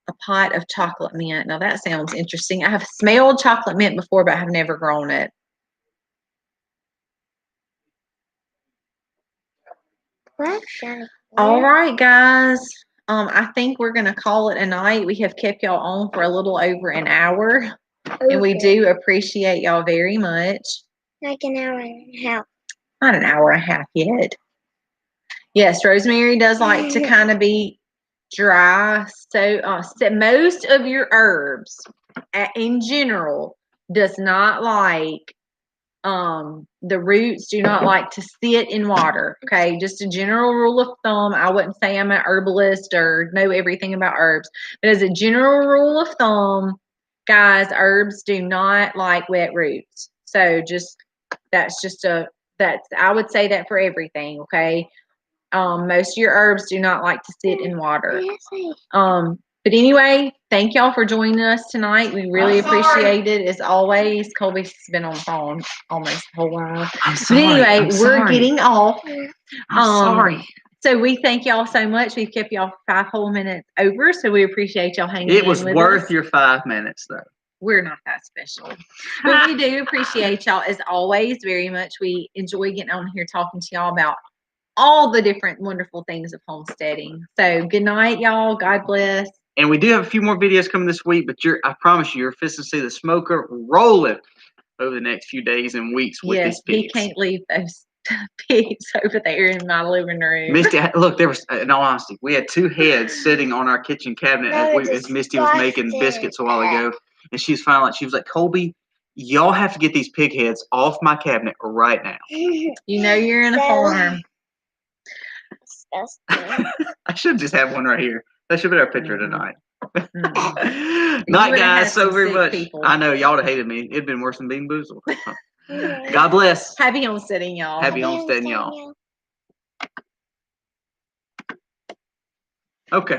A pot of chocolate mint. Now that sounds interesting. I have smelled chocolate mint before, but I have never grown it. All right, guys. I think we're gonna call it a night. We have kept y'all on for a little over an hour, and we do appreciate y'all very much. Like an hour and a half. Not an hour and a half yet. Yes, rosemary does like to kind of be dry. So most of your herbs in general does not like The roots do not like to sit in water. Okay, just a general rule of thumb. I wouldn't say I'm an herbalist or know everything about herbs, but as a general rule of thumb, guys, herbs do not like wet roots. So I would say that for everything. Okay. Most of your herbs do not like to sit in water. But anyway, thank y'all for joining us tonight. We really appreciate it. As always, Colby's been on the phone almost the whole while. But anyway, we're getting off. I'm sorry. So we thank y'all so much. We've kept y'all 5 whole minutes over, so we appreciate y'all hanging in with us. It was worth your 5 minutes, though. We're not that special. But we do appreciate y'all, as always, very much. We enjoy getting on here talking to y'all about all the different wonderful things of homesteading. So good night, y'all. God bless. And we do have a few more videos coming this week, but I promise you're fixing to see the smoker rolling over the next few days and weeks with these pigs. He can't leave those pigs over there in my living room. Misty, look, there was, in all honesty, we had 2 heads sitting on our kitchen cabinet as Misty was making biscuits a while ago. And she was like, Colby, y'all have to get these pig heads off my cabinet right now. You know you're in a farm. I should just have one right here. That should be our picture tonight. Night, guys, so very much. People. I know, y'all would have hated me. It'd been worse than being boozled. God bless. Happy homesteading, y'all. Happy homesteading, y'all. Okay.